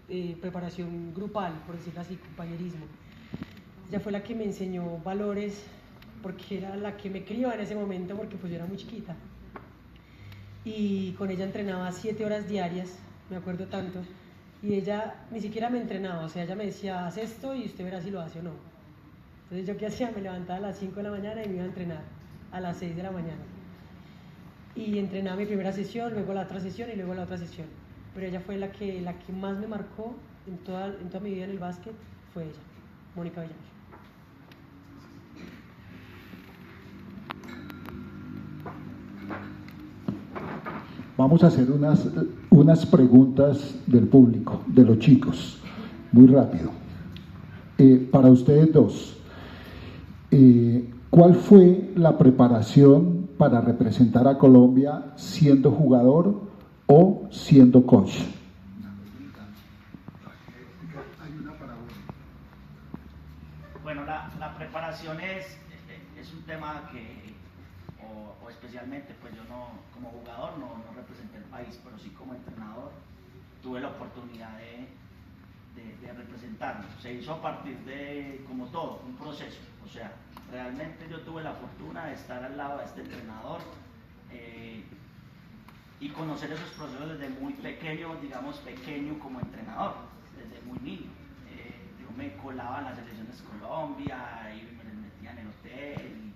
preparación grupal, por decirlo así, compañerismo. Ella fue la que me enseñó valores, porque era la que me crió en ese momento, porque pues yo era muy chiquita. Y con ella entrenaba 7 horas diarias, me acuerdo tanto, y ella ni siquiera me entrenaba, o sea, ella me decía, haz esto y usted verá si lo hace o no. Entonces yo qué hacía, me levantaba a las 5 de la mañana y me iba a entrenar a las 6 de la mañana. Y entrenaba mi primera sesión, luego la otra sesión y luego la otra sesión. Pero ella fue la que más me marcó en toda mi vida en el básquet, fue ella, Mónica Villanueva. Vamos a hacer unas preguntas del público, de los chicos, muy rápido. Para ustedes dos, ¿cuál fue la preparación para representar a Colombia siendo jugador o siendo coach? Bueno, la preparación es un tema que, o especialmente, pues yo no, como jugador no representé el país, pero sí como entrenador tuve la oportunidad de representarlo. Se hizo a partir de, como todo, un proceso. O sea, realmente yo tuve la fortuna de estar al lado de este entrenador y conocer esos procesos desde muy pequeño, digamos pequeño como entrenador, desde muy niño. Yo me colaba en las selecciones Colombia y me les metía en el hotel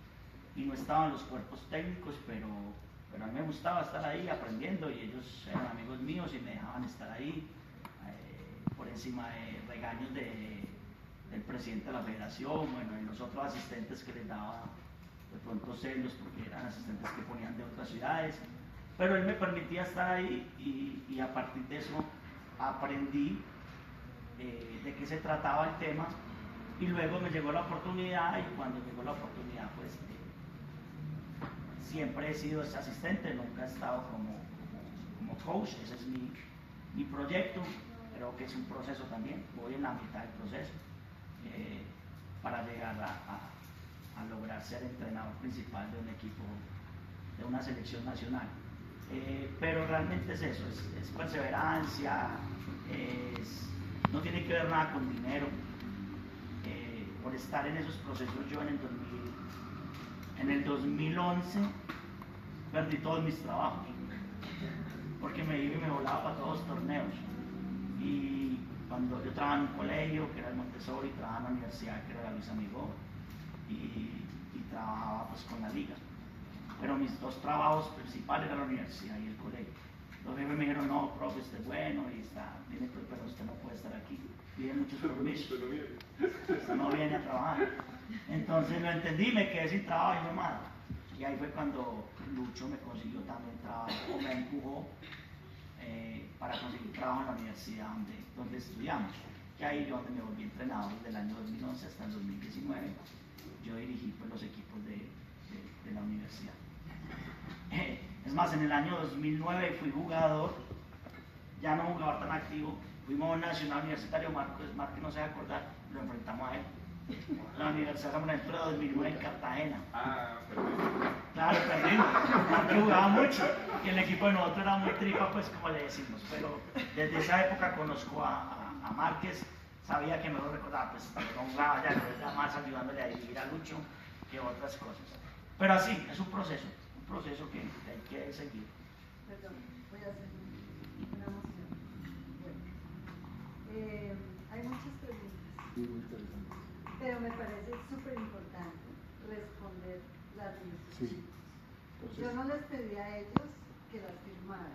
y no estaban los cuerpos técnicos, pero a mí me gustaba estar ahí aprendiendo y ellos eran amigos míos y me dejaban estar ahí por encima de regaños del presidente de la federación, bueno, y los otros asistentes que les daba de pronto celos porque eran asistentes que ponían de otras ciudades, pero él me permitía estar ahí y a partir de eso aprendí de qué se trataba el tema y luego me llegó la oportunidad y cuando llegó la oportunidad pues siempre he sido ese asistente, nunca he estado como coach, ese es mi proyecto, creo que es un proceso también, voy en la mitad del proceso para llegar a lograr ser entrenador principal de un equipo, de una selección nacional. Pero realmente es eso, es perseverancia, no tiene que ver nada con dinero. Por estar en esos procesos yo en el 2011 perdí todos mis trabajos, porque me iba y me volaba para todos los torneos. Y cuando yo trabajaba en un colegio, que era el Montessori, trabajaba en la universidad, que era la Luis Amigó, y trabajaba pues con la liga. Pero mis dos trabajos principales eran la universidad y el colegio. Los jefes me dijeron, no, profe, usted es bueno, y viene, pero usted no puede estar aquí. Pide muchos permisos. Usted no viene a trabajar. Entonces lo entendí, me quedé sin trabajo y no más. Y ahí fue cuando Lucho me consiguió también trabajo, o me empujó para conseguir trabajo en la universidad donde estudiamos. Que ahí yo donde me volví entrenador desde el año 2011 hasta el 2019. Yo dirigí pues, los equipos de la universidad. Es más, en el año 2009 fui jugador, ya no jugador tan activo, fuimos a un nacional universitario, Marcos no se va a acordar, lo enfrentamos a él. La Universidad San Buenaventura 2009 en Cartagena. Claro, perdimos. Marcos jugaba mucho y el equipo de nosotros era muy tripa, pues como le decimos. Pero desde esa época conozco a Márquez, sabía que me lo recordaba, pues no jugaba ya, pero era más ayudándole a dirigir a Lucho que otras cosas. Pero así, es un proceso que hay que seguir. Perdón, voy a hacer una moción. Bueno, hay muchas preguntas. Sí, muy interesante. Pero me parece súper importante responder las de nuestros Sí. chicos. Entonces, Yo no les pedí a ellos que las firmaran,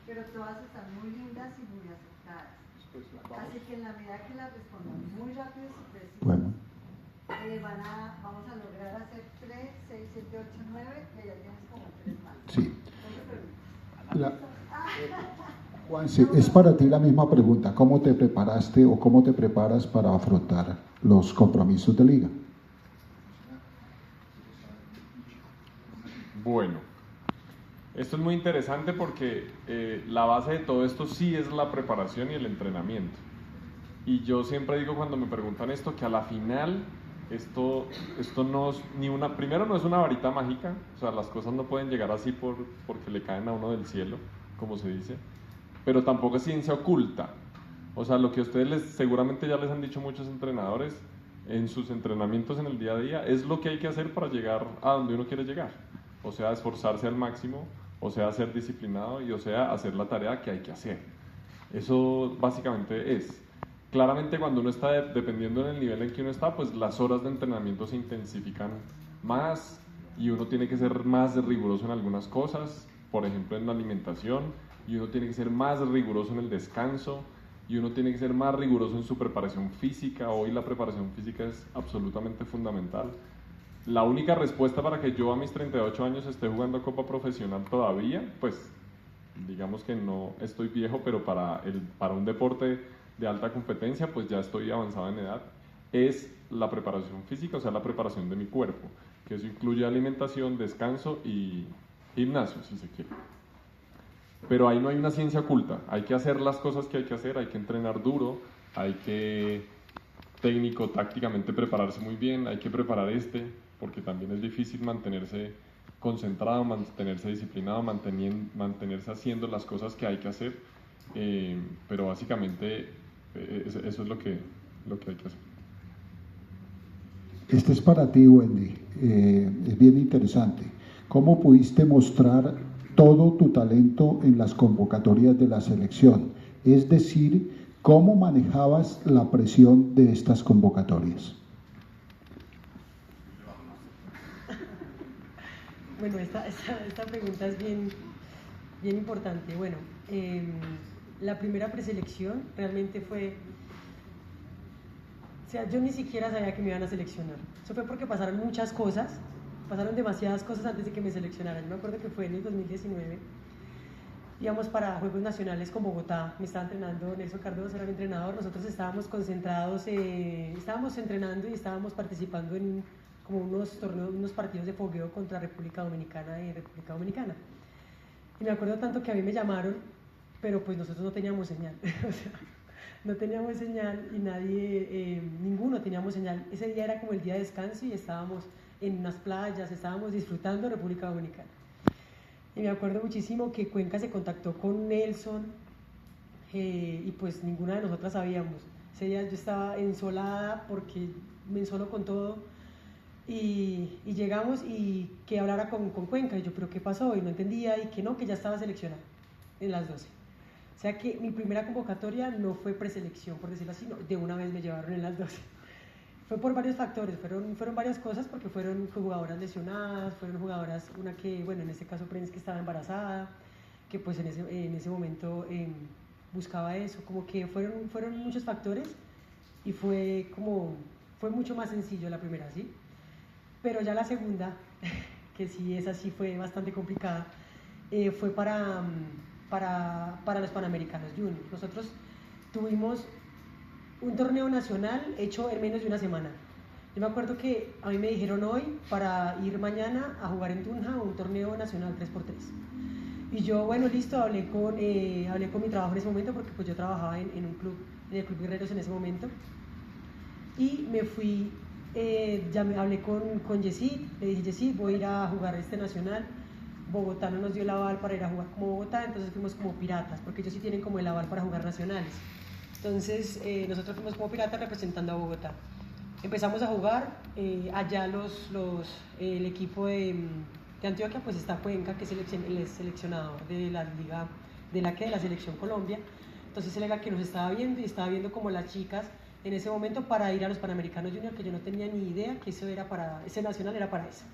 pero todas están muy lindas y muy acertadas. pues las vamos. Así que en la medida que la respondan muy rápido y preciso, Bueno, vamos a lograr hacer 3, 6, 7, 8, 9 y ya tienes como 3 más. sí. Entonces, Juanse, es para ti la misma pregunta. ¿Cómo te preparaste o cómo te preparas para afrontar los compromisos de liga? Bueno, esto es muy interesante porque la base de todo esto sí es la preparación y el entrenamiento. Y yo siempre digo cuando me preguntan esto que a la final esto no es primero no es una varita mágica, o sea, las cosas no pueden llegar así porque le caen a uno del cielo, como se dice, pero tampoco es ciencia oculta. O sea, lo que a ustedes seguramente ya les han dicho muchos entrenadores en sus entrenamientos en el día a día, es lo que hay que hacer para llegar a donde uno quiere llegar. O sea, esforzarse al máximo, o sea, ser disciplinado y o sea, hacer la tarea que hay que hacer. Eso básicamente es. Claramente cuando uno está dependiendo del nivel en que uno está, pues las horas de entrenamiento se intensifican más y uno tiene que ser más riguroso en algunas cosas, por ejemplo en la alimentación, y uno tiene que ser más riguroso en el descanso, y uno tiene que ser más riguroso en su preparación física. Hoy la preparación física es absolutamente fundamental. La única respuesta para que yo a mis 38 años esté jugando Copa Profesional todavía, pues digamos que no estoy viejo, pero para un deporte de alta competencia, pues ya estoy avanzado en edad, es la preparación física, o sea, la preparación de mi cuerpo, que eso incluye alimentación, descanso y gimnasio, si se quiere. Pero ahí no hay una ciencia oculta, hay que hacer las cosas que hay que hacer, hay que entrenar duro, hay que técnico, tácticamente prepararse muy bien, hay que preparar porque también es difícil mantenerse concentrado, mantenerse disciplinado, mantenerse haciendo las cosas que hay que hacer, pero básicamente eso es lo que hay que hacer. Este es para ti, Wendy. Es bien interesante. ¿Cómo pudiste mostrar todo tu talento en las convocatorias de la selección? Es decir, ¿cómo manejabas la presión de estas convocatorias? Bueno, esta pregunta es bien importante. Bueno, la primera preselección realmente fue... O sea, yo ni siquiera sabía que me iban a seleccionar. Eso fue porque pasaron muchas cosas, pasaron demasiadas cosas antes de que me seleccionaran. Yo me acuerdo que fue en el 2019. Íbamos para Juegos Nacionales con Bogotá, me estaba entrenando Nelson Cardoso, era mi entrenador. Nosotros estábamos concentrados, estábamos entrenando y estábamos participando en como unos torneos, unos partidos de fogueo contra República Dominicana y República Dominicana. Y me acuerdo tanto que a mí me llamaron, pero pues nosotros no teníamos señal, o sea, no teníamos señal y nadie, ninguno teníamos señal. Ese día era como el día de descanso y estábamos en unas playas, estábamos disfrutando de República Dominicana. Y me acuerdo muchísimo que Cuenca se contactó con Nelson y pues ninguna de nosotras sabíamos. Ese día yo estaba ensolada porque me ensolo con todo y llegamos y que hablara con Cuenca y yo, pero ¿qué pasó? Y no entendía y que no, que ya estaba seleccionada en las 12. O sea que mi primera convocatoria no fue preselección, por decirlo así, no, de una vez me llevaron en las 12. Fue por varios factores, fueron varias cosas porque fueron jugadoras lesionadas, fueron jugadoras, una que, bueno, en este caso Prince que estaba embarazada, que pues en ese momento buscaba eso, como que fueron muchos factores y fue mucho más sencillo la primera, ¿sí? Pero ya la segunda, que sí, esa sí fue bastante complicada, fue para los Panamericanos Junior. Nosotros tuvimos un torneo nacional hecho en menos de una semana. Yo me acuerdo que a mí me dijeron hoy para ir mañana a jugar en Tunja un torneo nacional 3x3. Y yo, bueno, listo, hablé con mi trabajo en ese momento porque pues yo trabajaba en un club, en el Club Guerreros en ese momento. Y me fui, hablé con Yesid, le dije, Yesid, voy a ir a jugar este nacional. Bogotá no nos dio el aval para ir a jugar como Bogotá, entonces fuimos como piratas, porque ellos sí tienen como el aval para jugar nacionales. Entonces nosotros fuimos como piratas representando a Bogotá. Empezamos a jugar, allá el equipo de Antioquia pues está Cuenca, que es el seleccionador de la liga, de la selección Colombia. Entonces él era el que nos estaba viendo y estaba viendo como las chicas en ese momento para ir a los Panamericanos Junior, que yo no tenía ni idea que ese nacional era para eso.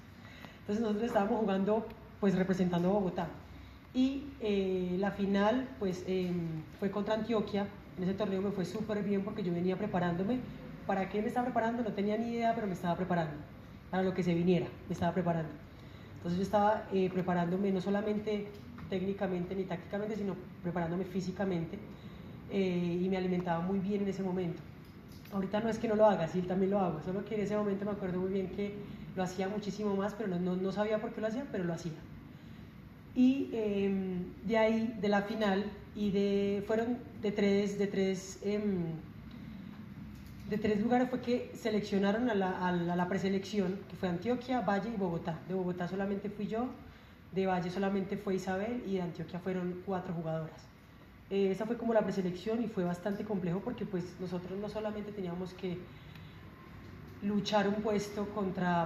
Entonces nosotros estábamos jugando pues representando a Bogotá. Y la final pues fue contra Antioquia. En ese torneo me fue súper bien porque yo venía preparándome. ¿Para qué me estaba preparando? No tenía ni idea, pero me estaba preparando. Para lo que se viniera, me estaba preparando. Entonces yo estaba preparándome no solamente técnicamente ni tácticamente, sino preparándome físicamente, y me alimentaba muy bien en ese momento. Ahorita no es que no lo haga, sí, también lo hago, solo que en ese momento me acuerdo muy bien que lo hacía muchísimo más, pero no sabía por qué lo hacía, pero lo hacía. Y de ahí, de la final, fueron de tres lugares fue que seleccionaron a la preselección, que fue Antioquia, Valle y Bogotá. De Bogotá solamente fui yo, de Valle solamente fue Isabel y de Antioquia fueron 4 jugadoras. Esa fue como la preselección y fue bastante complejo porque pues nosotros no solamente teníamos que luchar un puesto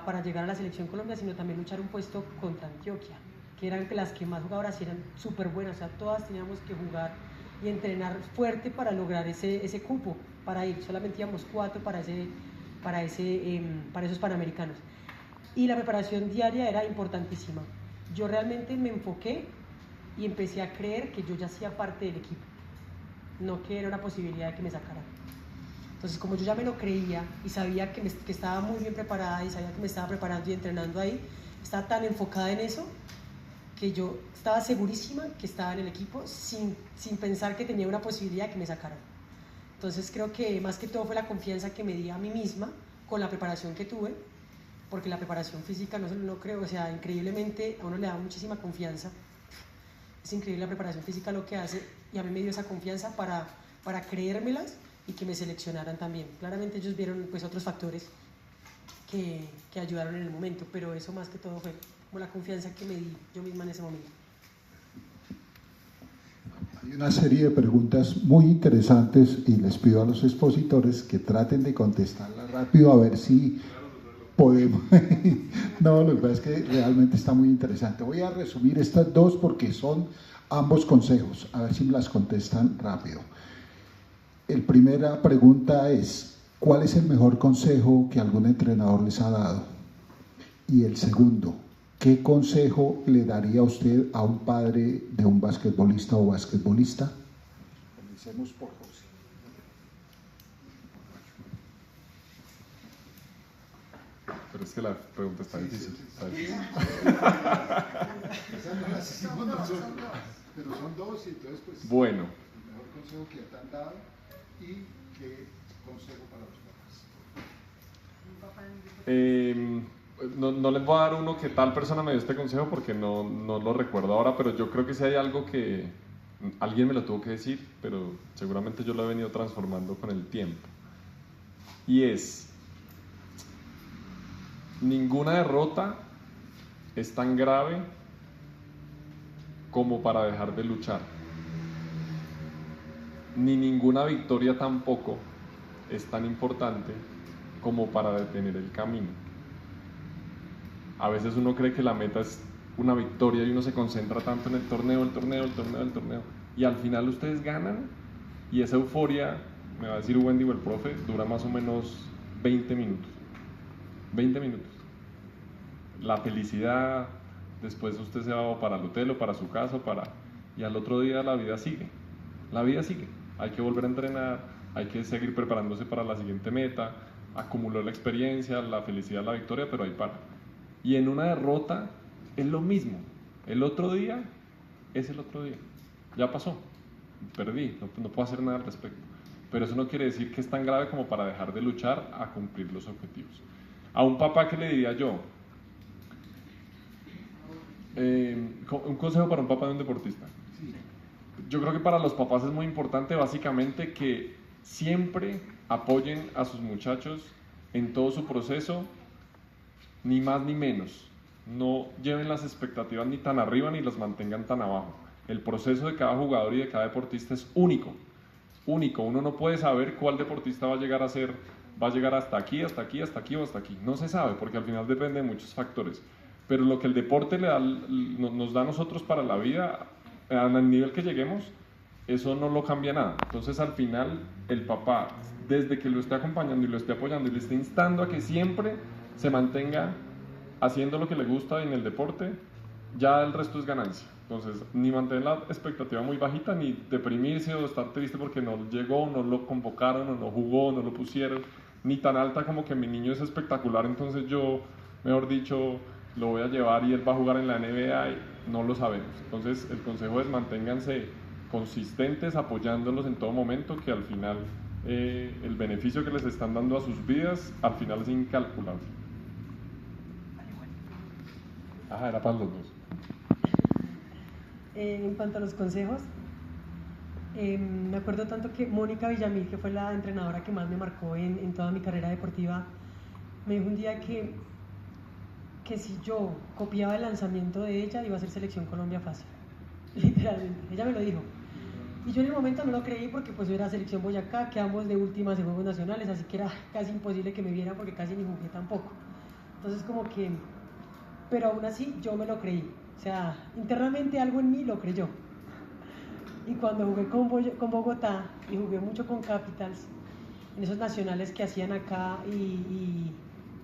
para llegar a la selección Colombia, sino también luchar un puesto contra Antioquia, que eran las que más jugadoras y eran súper buenas, o sea, todas teníamos que jugar y entrenar fuerte para lograr ese cupo, para ir, solamente íbamos 4 para esos Panamericanos. Y la preparación diaria era importantísima. Yo realmente me enfoqué y empecé a creer que yo ya hacía parte del equipo, no que era una posibilidad de que me sacaran. Entonces, como yo ya me lo creía y sabía que estaba muy bien preparada y sabía que me estaba preparando y entrenando ahí, estaba tan enfocada en eso que yo estaba segurísima que estaba en el equipo sin pensar que tenía una posibilidad de que me sacaran. Entonces creo que más que todo fue la confianza que me di a mí misma con la preparación que tuve, porque la preparación física no creo, o sea, increíblemente a uno le da muchísima confianza. Es increíble la preparación física lo que hace, y a mí me dio esa confianza para creérmelas y que me seleccionaran también. Claramente ellos vieron pues otros factores que ayudaron en el momento, pero eso más que todo fue como la confianza que me di yo misma en ese momento. Hay una serie de preguntas muy interesantes y les pido a los expositores que traten de contestarlas rápido a ver si podemos. No, lo que pasa es que realmente está muy interesante. Voy a resumir estas dos porque son ambos consejos, a ver si me las contestan rápido. La primera pregunta es, ¿cuál es el mejor consejo que algún entrenador les ha dado? Y el segundo, ¿qué consejo le daría usted a un padre de un basquetbolista o basquetbolista? Comencemos por José. Pero es que la pregunta está difícil. Está difícil. Esas no las hicimos nosotros, pero son dos y entonces pues Bueno, el mejor consejo que te han dado y qué consejo para los papás. no les voy a dar uno que tal persona me dio este consejo porque no lo recuerdo ahora, pero yo creo que sí hay algo que alguien me lo tuvo que decir, pero seguramente yo lo he venido transformando con el tiempo. Y es, ninguna derrota es tan grave como para dejar de luchar. Ni ninguna victoria tampoco es tan importante como para detener el camino. A veces uno cree que la meta es una victoria y uno se concentra tanto en el torneo, y al final ustedes ganan y esa euforia, me va a decir Wendy o el profe, dura más o menos 20 minutos. 20 minutos. La felicidad, después usted se va para el hotel o para su casa y al otro día la vida sigue. La vida sigue. Hay que volver a entrenar, hay que seguir preparándose para la siguiente meta, acumuló la experiencia, la felicidad, la victoria, pero ahí para. Y en una derrota es lo mismo. El otro día es el otro día. Ya pasó. Perdí, no puedo hacer nada al respecto. Pero eso no quiere decir que es tan grave como para dejar de luchar a cumplir los objetivos. A un papá, ¿qué le diría yo? Un consejo para un papá de un deportista. Yo creo que para los papás es muy importante básicamente que siempre apoyen a sus muchachos en todo su proceso, ni más ni menos. No lleven las expectativas ni tan arriba ni las mantengan tan abajo. El proceso de cada jugador y de cada deportista es único. Único. Uno no puede saber cuál deportista va a llegar a ser, va a llegar hasta aquí, hasta aquí, hasta aquí o hasta aquí. No se sabe porque al final depende de muchos factores. Pero lo que el deporte nos da a nosotros para la vida, al nivel que lleguemos, eso no lo cambia nada. Entonces al final el papá, desde que lo esté acompañando y lo esté apoyando y le esté instando a que siempre se mantenga haciendo lo que le gusta en el deporte, ya el resto es ganancia. Entonces, ni mantener la expectativa muy bajita, ni deprimirse o estar triste porque no llegó, no lo convocaron, o no jugó, no lo pusieron, ni tan alta como que mi niño es espectacular, entonces yo, mejor dicho, lo voy a llevar y él va a jugar en la NBA y no lo sabemos. Entonces, el consejo es manténganse consistentes, apoyándolos en todo momento, que al final el beneficio que les están dando a sus vidas, al final es incalculable. Ajá, era para los dos. En cuanto a los consejos, me acuerdo tanto que Mónica Villamil, que fue la entrenadora que más me marcó en toda mi carrera deportiva, me dijo un día que si yo copiaba el lanzamiento de ella, iba a ser Selección Colombia fácil. Literalmente, ella me lo dijo. Y yo en el momento no lo creí porque pues yo era Selección Boyacá, quedamos de últimas en Juegos Nacionales, así que era casi imposible que me viera porque casi ni jugué tampoco. Entonces como que, pero aún así yo me lo creí. O sea, internamente algo en mí lo creyó. Y cuando jugué con Bogotá y jugué mucho con Capitals, en esos nacionales que hacían acá, y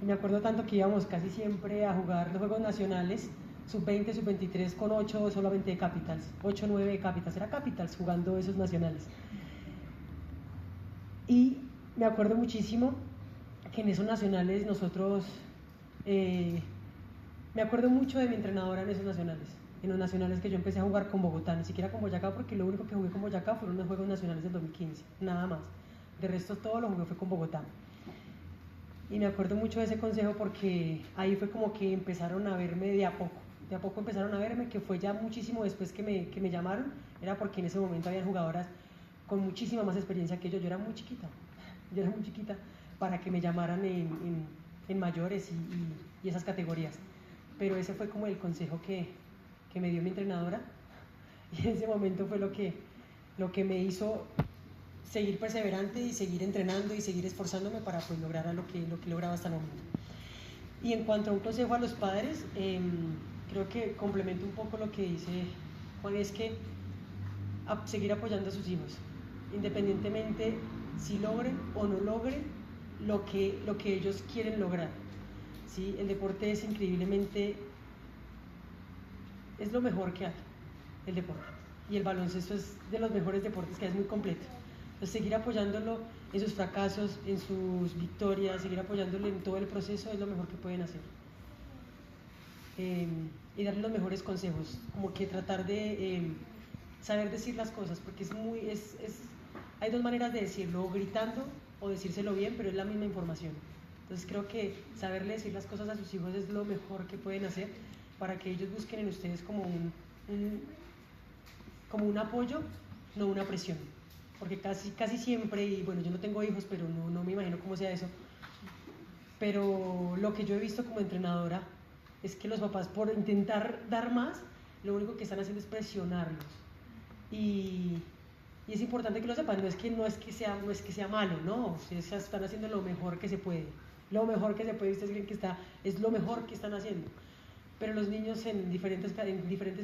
me acuerdo tanto que íbamos casi siempre a jugar los Juegos Nacionales, sub-20, sub-23, con 8 solamente de Capitals, 8, 9 de Capitals, era Capitals jugando esos nacionales. Y me acuerdo muchísimo que en esos nacionales nosotros... me acuerdo mucho de mi entrenadora en esos nacionales, en los nacionales que yo empecé a jugar con Bogotá, ni siquiera con Boyacá, porque lo único que jugué con Boyacá fueron los Juegos Nacionales del 2015, nada más. De resto todo lo jugué fue con Bogotá. Y me acuerdo mucho de ese consejo porque ahí fue como que empezaron a verme de a poco empezaron a verme, que fue ya muchísimo después que me llamaron, era porque en ese momento habían jugadoras con muchísima más experiencia que yo era muy chiquita para que me llamaran en mayores y esas categorías. Pero ese fue como el consejo que me dio mi entrenadora, y en ese momento fue lo que me hizo seguir perseverante y seguir entrenando y seguir esforzándome para pues lograr lo que lograba hasta el momento. Y en cuanto a un consejo a los padres, creo que complemento un poco lo que dice Juan, es que seguir apoyando a sus hijos, independientemente si logren o no logren lo que ellos quieren lograr. ¿Sí? El deporte es increíblemente, es lo mejor que hay, el deporte. Y el baloncesto es de los mejores deportes que hay, es muy completo. Entonces, seguir apoyándolo en sus fracasos, en sus victorias, seguir apoyándolo en todo el proceso es lo mejor que pueden hacer. Y darle los mejores consejos, como que tratar de saber decir las cosas, porque hay dos maneras de decirlo, o gritando o decírselo bien, pero es la misma información. Entonces creo que saberle decir las cosas a sus hijos es lo mejor que pueden hacer para que ellos busquen en ustedes como un apoyo, no una presión. Porque casi siempre, y bueno, yo no tengo hijos, pero no me imagino cómo sea eso, pero lo que yo he visto como entrenadora es que los papás, por intentar dar más, lo único que están haciendo es presionarlos. Y es importante que lo sepan, no es que sea malo, no, ustedes están haciendo lo mejor que se puede. Lo mejor que se puede, ustedes creen que es lo mejor que están haciendo. Pero los niños en diferentes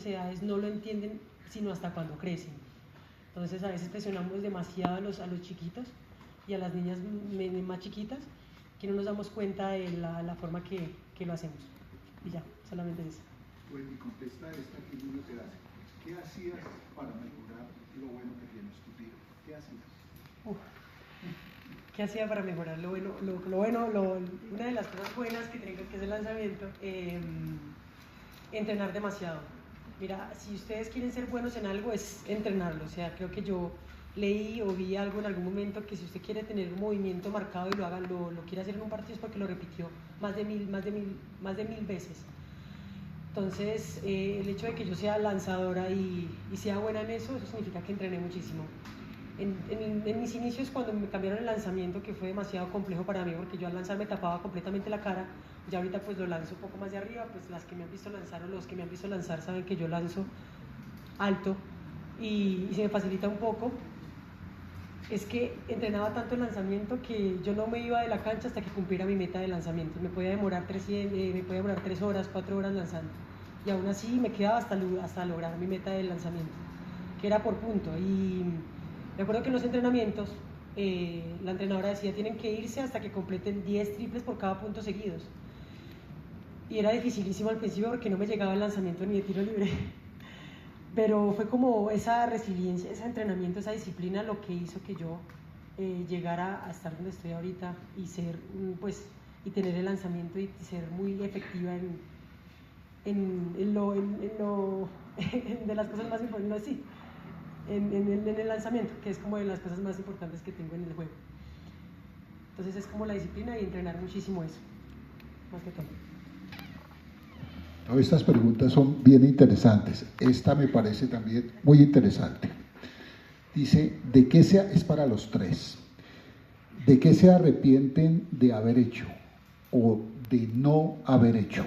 edades no lo entienden sino hasta cuando crecen. Entonces a veces presionamos demasiado a los chiquitos y a las niñas más chiquitas, que no nos damos cuenta de la forma que lo hacemos. Y ya, solamente eso. Pues mi contesta esta que Julio te hace. ¿Qué hacías para mejorar lo bueno que tienes tu tiro? ¿Qué hacías? ¿Qué hacía para mejorar lo bueno? Una de las cosas buenas que tengo, que es el lanzamiento, entrenar demasiado. Mira, si ustedes quieren ser buenos en algo, es entrenarlo. O sea, creo que yo leí o vi algo en algún momento que si usted quiere tener un movimiento marcado y lo quiere hacer en un partido, es porque lo repitió más de mil veces. Entonces, el hecho de que yo sea lanzadora y sea buena en eso significa que entrené muchísimo. En mis inicios, cuando me cambiaron el lanzamiento, que fue demasiado complejo para mí, porque yo al lanzar me tapaba completamente la cara, ya ahorita pues lo lanzo un poco más de arriba, pues las que me han visto lanzar o los que me han visto lanzar saben que yo lanzo alto y se me facilita un poco. Es que entrenaba tanto el lanzamiento que yo no me iba de la cancha hasta que cumpliera mi meta de lanzamiento. Me podía demorar 3 horas, 4 horas lanzando, y aún así me quedaba hasta lograr mi meta de lanzamiento, que era por punto. Y me acuerdo que en los entrenamientos la entrenadora decía tienen que irse hasta que completen 10 triples por cada punto seguidos, y era dificilísimo al principio porque no me llegaba el lanzamiento ni de tiro libre. pero fue como esa resiliencia, ese entrenamiento, esa disciplina lo que hizo que yo llegara a estar donde estoy ahorita y ser, pues, y tener el lanzamiento y ser muy efectiva en lo de las cosas más importantes, sí, en el lanzamiento, que es como de las cosas más importantes que tengo en el juego. Entonces es como la disciplina y entrenar muchísimo eso, más que todo. Todas estas preguntas son bien interesantes. Esta me parece también muy interesante. Dice, ¿de qué es para los tres? ¿De qué se arrepienten de haber hecho o de no haber hecho?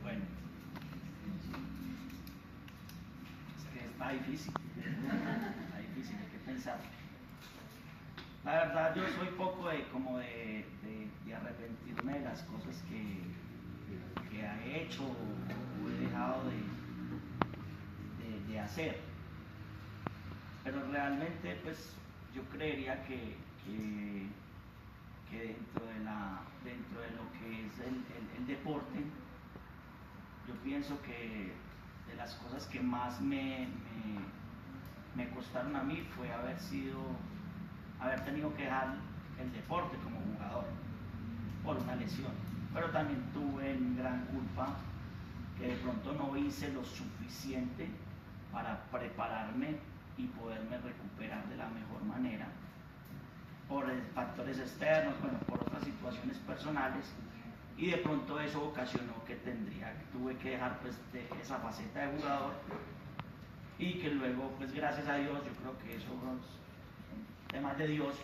Bueno, es que está difícil, hay que pensar. La verdad, yo soy poco de arrepentirme de las cosas que he hecho o he dejado de hacer. Pero realmente, pues, yo creería que dentro de lo que es el deporte, yo pienso que de las cosas que más me costaron a mí fue haber tenido que dejar el deporte como jugador por una lesión, pero también tuve en gran culpa que de pronto no hice lo suficiente para prepararme y poderme recuperar de la mejor manera por factores externos, bueno, por otras situaciones personales, y de pronto eso ocasionó que tuve que dejar pues esa faceta de jugador, y que luego pues gracias a Dios, yo creo que eso son temas de Dios,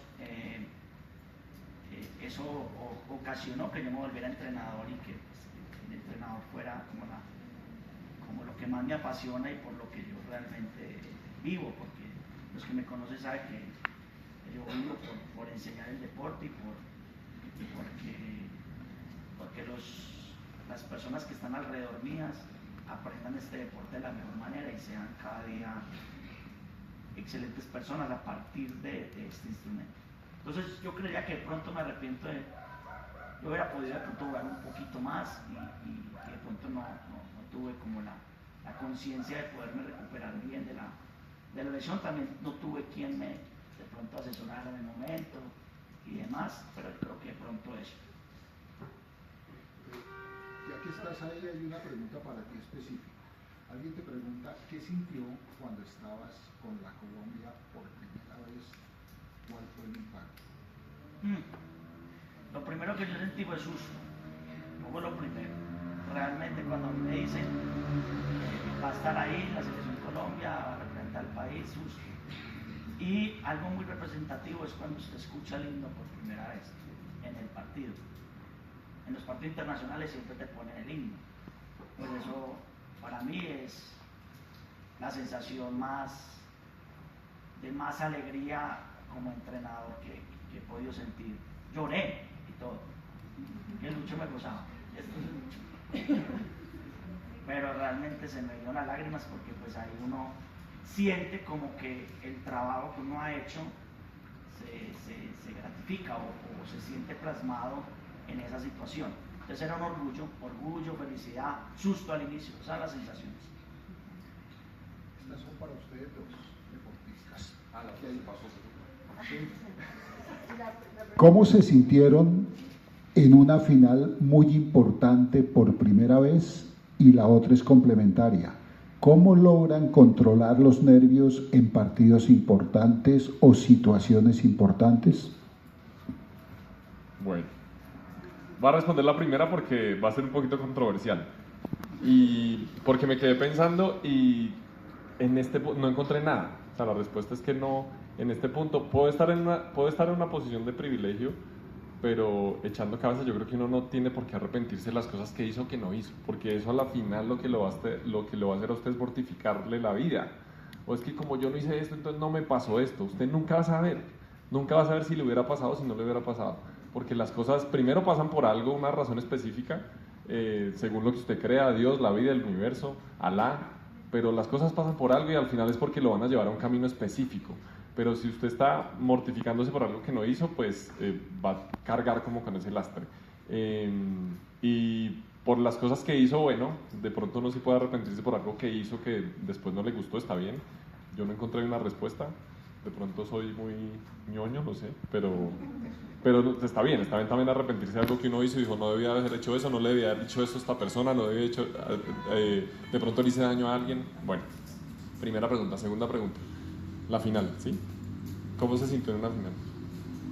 eso ocasionó que yo me volviera entrenador y que pues, el entrenador fuera como lo que más me apasiona y por lo que yo realmente vivo, porque los que me conocen saben que yo vivo por enseñar el deporte y porque las personas que están alrededor mías aprendan este deporte de la mejor manera y sean cada día excelentes personas a partir de este instrumento. Entonces yo creería que de pronto me arrepiento yo hubiera podido de pronto jugar un poquito más y de pronto no tuve como la conciencia de poderme recuperar bien de la lesión. También no tuve quien me de pronto asesorara en el momento y demás, pero creo que de pronto eso. Ya que estás ahí, hay una pregunta para ti específica. Alguien te pregunta, ¿qué sintió cuando estabas con la Colombia por primera vez? ¿Cuál fue el impacto? Lo primero que yo sentí fue susto. No fue lo primero. Realmente cuando me dicen va a estar ahí la selección Colombia, va a representar al país, susto. Y algo muy representativo es cuando usted escucha el himno por primera vez en el partido. En los partidos internacionales siempre te ponen el himno. Pues eso para mí es la sensación de más alegría como entrenador que he podido sentir. Lloré y todo. Y el Lucho me gozaba. Esto es Lucho. Pero realmente se me dieron las lágrimas porque pues ahí uno siente como que el trabajo que uno ha hecho se gratifica o se siente plasmado en esa situación. Entonces era un orgullo, felicidad, susto al inicio, esas son las sensaciones. Estas son para ustedes los deportistas. ¿Cómo se sintieron en una final muy importante por primera vez y la otra es complementaria? ¿Cómo logran controlar los nervios en partidos importantes o situaciones importantes? Bueno, voy a responder la primera porque va a ser un poquito controversial. Y porque me quedé pensando y no encontré nada. O sea, la respuesta es que no, en este punto puedo estar en una posición de privilegio, pero echando cabeza yo creo que uno no tiene por qué arrepentirse de las cosas que hizo o que no hizo, porque eso a la final lo que lo va a hacer a usted es mortificarle la vida. O es que como yo no hice esto, entonces no me pasó esto. Usted nunca va a saber si le hubiera pasado o si no le hubiera pasado, porque las cosas primero pasan por algo, una razón específica, según lo que usted crea, Dios, la vida, el universo, Alá, pero las cosas pasan por algo y al final es porque lo van a llevar a un camino específico. Pero si usted está mortificándose por algo que no hizo, pues va a cargar como con ese lastre. Y por las cosas que hizo, bueno, de pronto uno sí puede arrepentirse por algo que hizo que después no le gustó, está bien. Yo no encontré una respuesta, de pronto soy muy ñoño, no sé, pero está bien también arrepentirse de algo que uno hizo y dijo, no debía haber hecho eso, no le debía haber dicho eso a esta persona, no debía haber hecho, de pronto le hice daño a alguien. Bueno, primera pregunta. Segunda pregunta, la final, ¿sí? ¿Cómo se sintió en una final?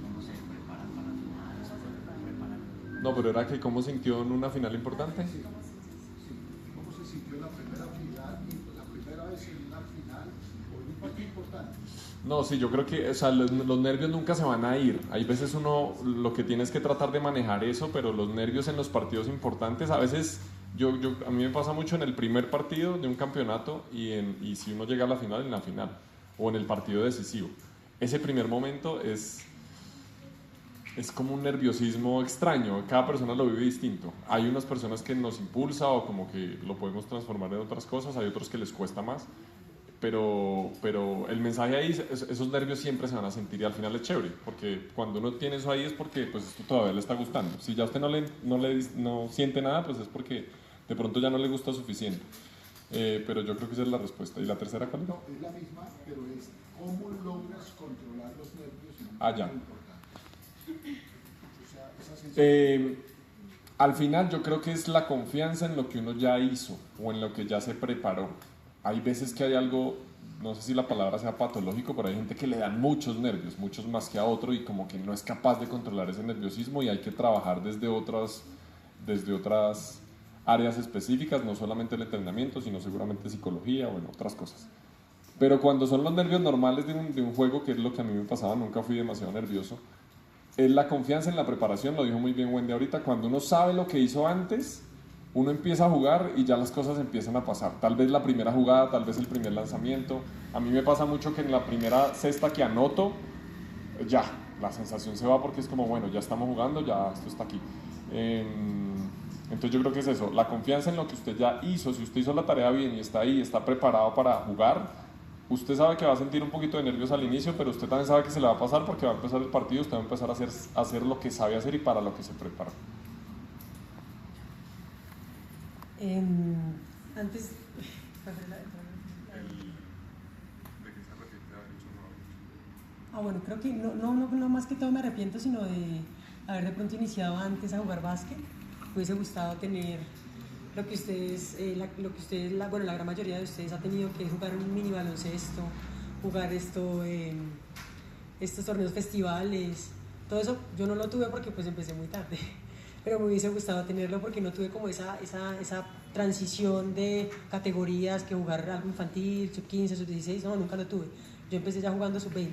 ¿Cómo se prepara para la final? ¿Se prepara? No, pero era que ¿cómo sintió en una final importante? ¿Cómo se sintió la primera final, la primera vez en una final o en un partido importante? No, sí, yo creo que, o sea, los nervios nunca se van a ir. Hay veces uno lo que tiene es que tratar de manejar eso, pero los nervios en los partidos importantes, a veces, a mí me pasa mucho en el primer partido de un campeonato y si uno llega a la final, en la final, o en el partido decisivo. Ese primer momento es como un nerviosismo extraño, cada persona lo vive distinto. Hay unas personas que nos impulsa o como que lo podemos transformar en otras cosas, hay otros que les cuesta más. Pero el mensaje ahí, esos nervios siempre se van a sentir y al final es chévere, porque cuando uno tiene eso ahí es porque pues esto todavía le está gustando. Si ya usted no siente nada, pues es porque de pronto ya no le gusta suficiente. Pero yo creo que esa es la respuesta. ¿Y la tercera cuál es? No, es la misma, pero es cómo logras controlar los nervios en un Ya. momento importante. O sea, esa sensación. Al final yo creo que es la confianza en lo que uno ya hizo o en lo que ya se preparó. Hay veces que hay algo, no sé si la palabra sea patológico, pero hay gente que le dan muchos nervios, muchos más que a otro y como que no es capaz de controlar ese nerviosismo y hay que trabajar desde otras áreas específicas, no solamente el entrenamiento, sino seguramente psicología o en otras cosas. Pero cuando son los nervios normales de un juego, que es lo que a mí me pasaba, nunca fui demasiado nervioso, es la confianza en la preparación, lo dijo muy bien Wendy ahorita, cuando uno sabe lo que hizo antes, uno empieza a jugar y ya las cosas empiezan a pasar. Tal vez la primera jugada, tal vez el primer lanzamiento. A mí me pasa mucho que en la primera cesta que anoto, ya, la sensación se va porque es como, bueno, ya estamos jugando, ya esto está aquí. Entonces yo creo que es eso, la confianza en lo que usted ya hizo. Si usted hizo la tarea bien y está ahí, está preparado para jugar, usted sabe que va a sentir un poquito de nervios al inicio, pero usted también sabe que se le va a pasar porque va a empezar el partido, usted va a empezar a hacer lo que sabe hacer y para lo que se prepara. Antes, bueno, creo que no más que todo me arrepiento, sino de haber de pronto iniciado antes a jugar básquet. Me hubiese gustado tener lo que ustedes, la gran mayoría de ustedes ha tenido, que es jugar un mini baloncesto, jugar estos torneos festivales. Todo eso yo no lo tuve porque pues empecé muy tarde. Pero me hubiese gustado tenerlo porque no tuve como esa transición de categorías, que jugar algo infantil, sub-15, sub-16, no, nunca lo tuve. Yo empecé ya jugando sub-20,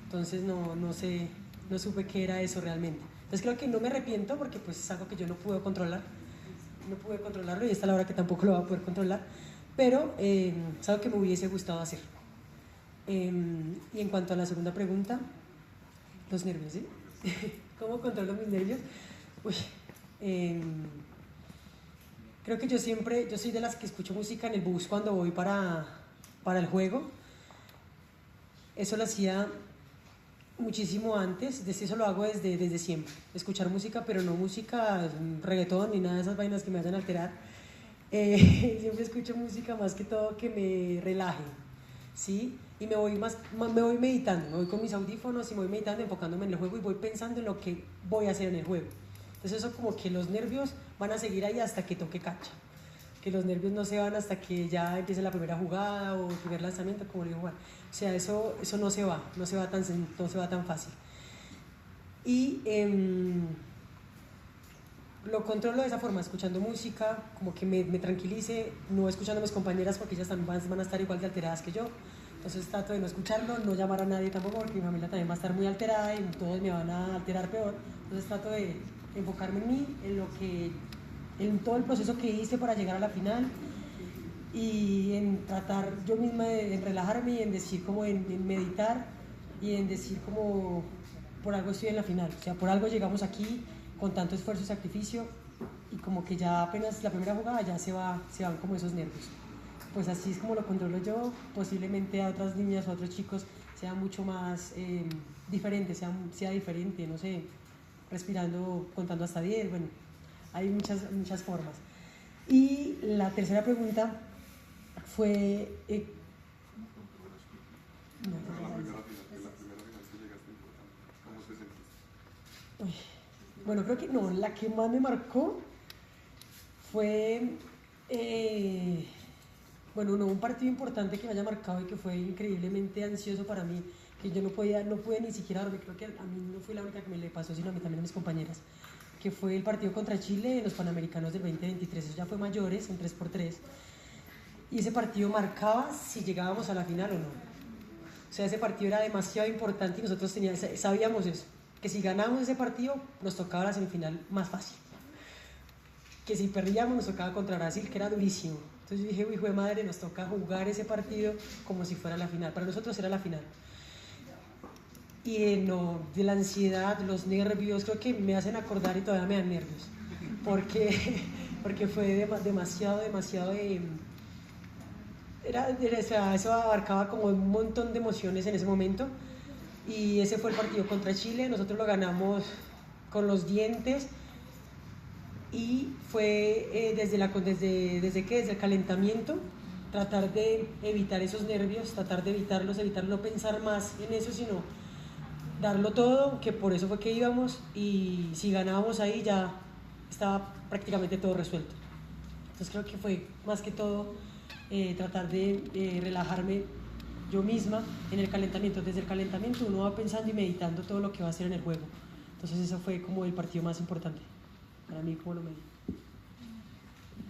entonces no supe qué era eso realmente. Entonces creo que no me arrepiento porque pues es algo que yo no pude controlarlo y esta es la hora que tampoco lo voy a poder controlar, pero es algo que me hubiese gustado hacer. Y en cuanto a la segunda pregunta, los nervios, ¿sí? ¿Cómo controlo mis nervios? Creo que yo soy de las que escucho música en el bus cuando voy para el juego. Eso lo hacía muchísimo antes, eso lo hago desde siempre. Escuchar música, pero no música, reggaetón ni nada de esas vainas que me vayan a alterar. Siempre escucho música más que todo que me relaje, ¿sí? Y me voy meditando, me voy con mis audífonos y me voy meditando, enfocándome en el juego y voy pensando en lo que voy a hacer en el juego. Entonces eso como que los nervios van a seguir ahí hasta que toque cancha, que los nervios no se van hasta que ya empiece la primera jugada o el primer lanzamiento, como le digo Juan. O sea, eso no se va tan fácil. Y lo controlo de esa forma, escuchando música, como que me tranquilice, no escuchando a mis compañeras porque ellas también van a estar igual de alteradas que yo. Entonces trato de no escucharlo, no llamar a nadie tampoco porque mi familia también va a estar muy alterada y todos me van a alterar peor. Entonces trato de enfocarme en mí, en todo el proceso que hice para llegar a la final y en tratar yo misma en relajarme y en decir como en meditar y en decir como por algo estoy en la final, o sea, por algo llegamos aquí con tanto esfuerzo y sacrificio y como que ya apenas la primera jugada ya se van como esos nervios. Pues así es como lo controlo yo, posiblemente a otras niñas o a otros chicos sea mucho más diferente, sea diferente, no sé, respirando, contando hasta 10, bueno, hay muchas formas. Y la tercera pregunta fue... Bueno, creo que no, la que más me marcó fue, un partido importante que me haya marcado y que fue increíblemente ansioso para mí, que yo no pude ni siquiera dormir, creo que a mí no fui la única que me le pasó, sino a mí también a mis compañeras, que fue el partido contra Chile en los Panamericanos del 2023, eso ya fue mayores, en 3x3, y ese partido marcaba si llegábamos a la final o no. O sea, ese partido era demasiado importante y nosotros sabíamos eso, que si ganábamos ese partido nos tocaba la semifinal más fácil, que si perdíamos nos tocaba contra Brasil, que era durísimo. Entonces yo dije, hijo de madre, nos toca jugar ese partido como si fuera la final. Para nosotros era la final. Y de la ansiedad, los nervios, creo que me hacen acordar y todavía me dan nervios, porque fue demasiado eso abarcaba como un montón de emociones en ese momento. Y ese fue el partido contra Chile, nosotros lo ganamos con los dientes y fue desde el calentamiento, tratar de evitar esos nervios, tratar de evitar no pensar más en eso, sino darlo todo, que por eso fue que íbamos, y si ganábamos ahí ya estaba prácticamente todo resuelto. Entonces creo que fue más que todo tratar de relajarme yo misma en el calentamiento. Desde el calentamiento uno va pensando y meditando todo lo que va a hacer en el juego. Entonces eso fue como el partido más importante para mí, como lo medí.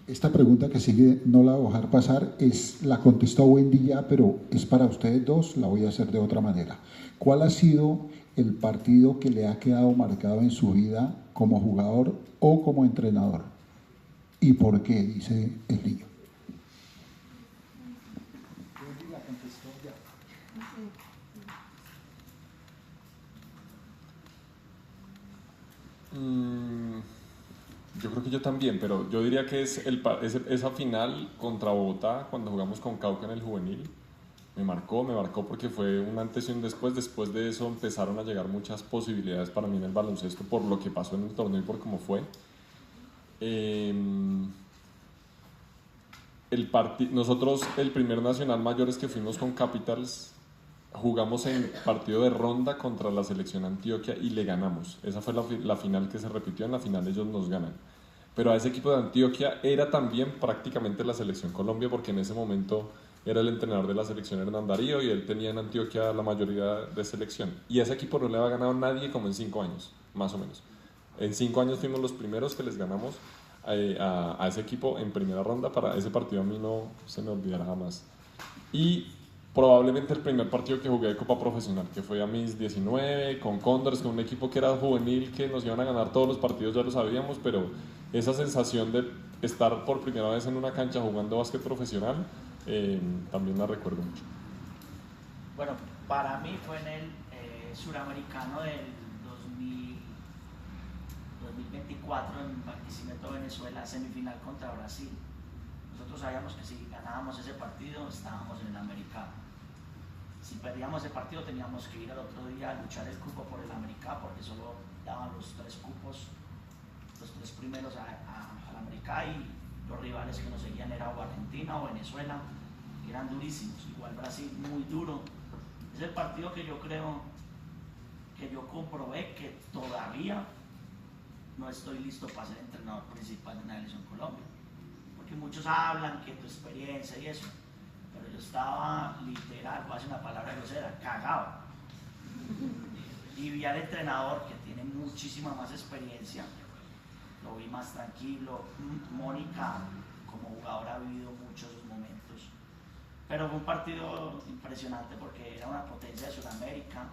Esta pregunta que sigue no la voy a dejar pasar, la contestó Wendy ya, pero es para ustedes dos, la voy a hacer de otra manera. ¿Cuál ha sido el partido que le ha quedado marcado en su vida como jugador o como entrenador? ¿Y por qué? Dice el niño. Wendy la contestó ya. Yo creo que yo también, pero yo diría que es esa final contra Bogotá, cuando jugamos con Cauca en el juvenil, me marcó porque fue un antes y un después. Después de eso empezaron a llegar muchas posibilidades para mí en el baloncesto por lo que pasó en el torneo y por cómo fue. Nosotros, el primer nacional mayores que fuimos con Capitals, jugamos en partido de ronda contra la selección Antioquia y le ganamos. Esa fue la final que se repitió. En la final ellos nos ganan, pero a ese equipo de Antioquia era también prácticamente la selección Colombia, porque en ese momento era el entrenador de la selección Hernán Darío y él tenía en Antioquia la mayoría de selección, y a ese equipo no le había ganado nadie como en 5 años, más o menos. En 5 años fuimos los primeros que les ganamos a ese equipo en primera ronda. Para ese partido a mí no se me olvidará jamás. Y probablemente el primer partido que jugué de Copa Profesional, que fue a mis 19, con Cóndores, con un equipo que era juvenil, que nos iban a ganar todos los partidos, ya lo sabíamos, pero esa sensación de estar por primera vez en una cancha jugando básquet profesional, también la recuerdo mucho. Bueno, para mí fue en el suramericano del 2024 en Barquisimeto, Venezuela, semifinal contra Brasil. Nosotros sabíamos que si ganábamos ese partido estábamos en el americano. Si perdíamos ese partido teníamos que ir al otro día a luchar el cupo por el americano, porque solo daban los 3 cupos, los 3 primeros al americano, y los rivales que nos seguían eran o Argentina o Venezuela, que eran durísimos. Igual Brasil, muy duro. Es el partido que yo creo que yo comprobé que todavía no estoy listo para ser entrenador principal de una selección Colombia, porque muchos hablan que tu experiencia y eso, pero yo estaba literal, voy a decir una palabra grosera, cagado, y vi al entrenador que tiene muchísima más experiencia, lo vi más tranquilo. Mónica como jugadora ha vivido muchos momentos, pero fue un partido impresionante porque era una potencia de Sudamérica.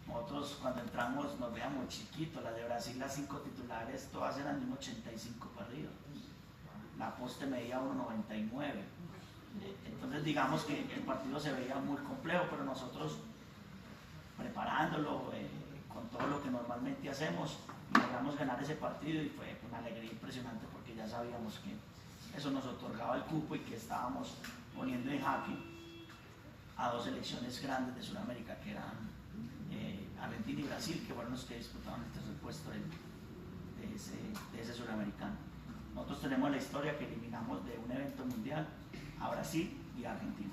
Nosotros cuando entramos nos veíamos chiquitos, las de Brasil, las 5 titulares, todas eran de 1,85 para arriba. La poste medía 1,99. Entonces digamos que el partido se veía muy complejo, pero nosotros preparándolo con todo lo que normalmente hacemos, logramos ganar ese partido y fue una alegría impresionante porque ya sabíamos que eso nos otorgaba el cupo y que estábamos poniendo en jaque a dos selecciones grandes de Sudamérica, que eran Argentina y Brasil, que fueron los que disputaban el tercer puesto de ese suramericano. Nosotros tenemos la historia que eliminamos de un evento mundial a Brasil y a Argentina.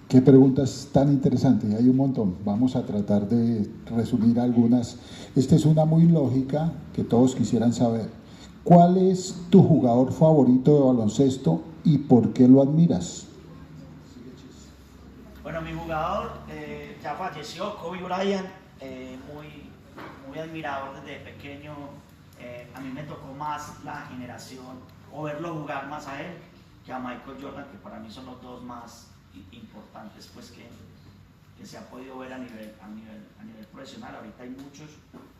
Qué preguntas tan interesantes, hay un montón. Vamos a tratar de resumir algunas. Esta es una muy lógica que todos quisieran saber. ¿Cuál es tu jugador favorito de baloncesto y por qué lo admiras? Bueno, mi jugador ya falleció, Kobe Bryant, muy admirador desde pequeño. A mí me tocó más la generación, o verlo jugar más a él que a Michael Jordan, que para mí son los dos más importantes pues que se ha podido ver a nivel profesional. Ahorita hay muchos,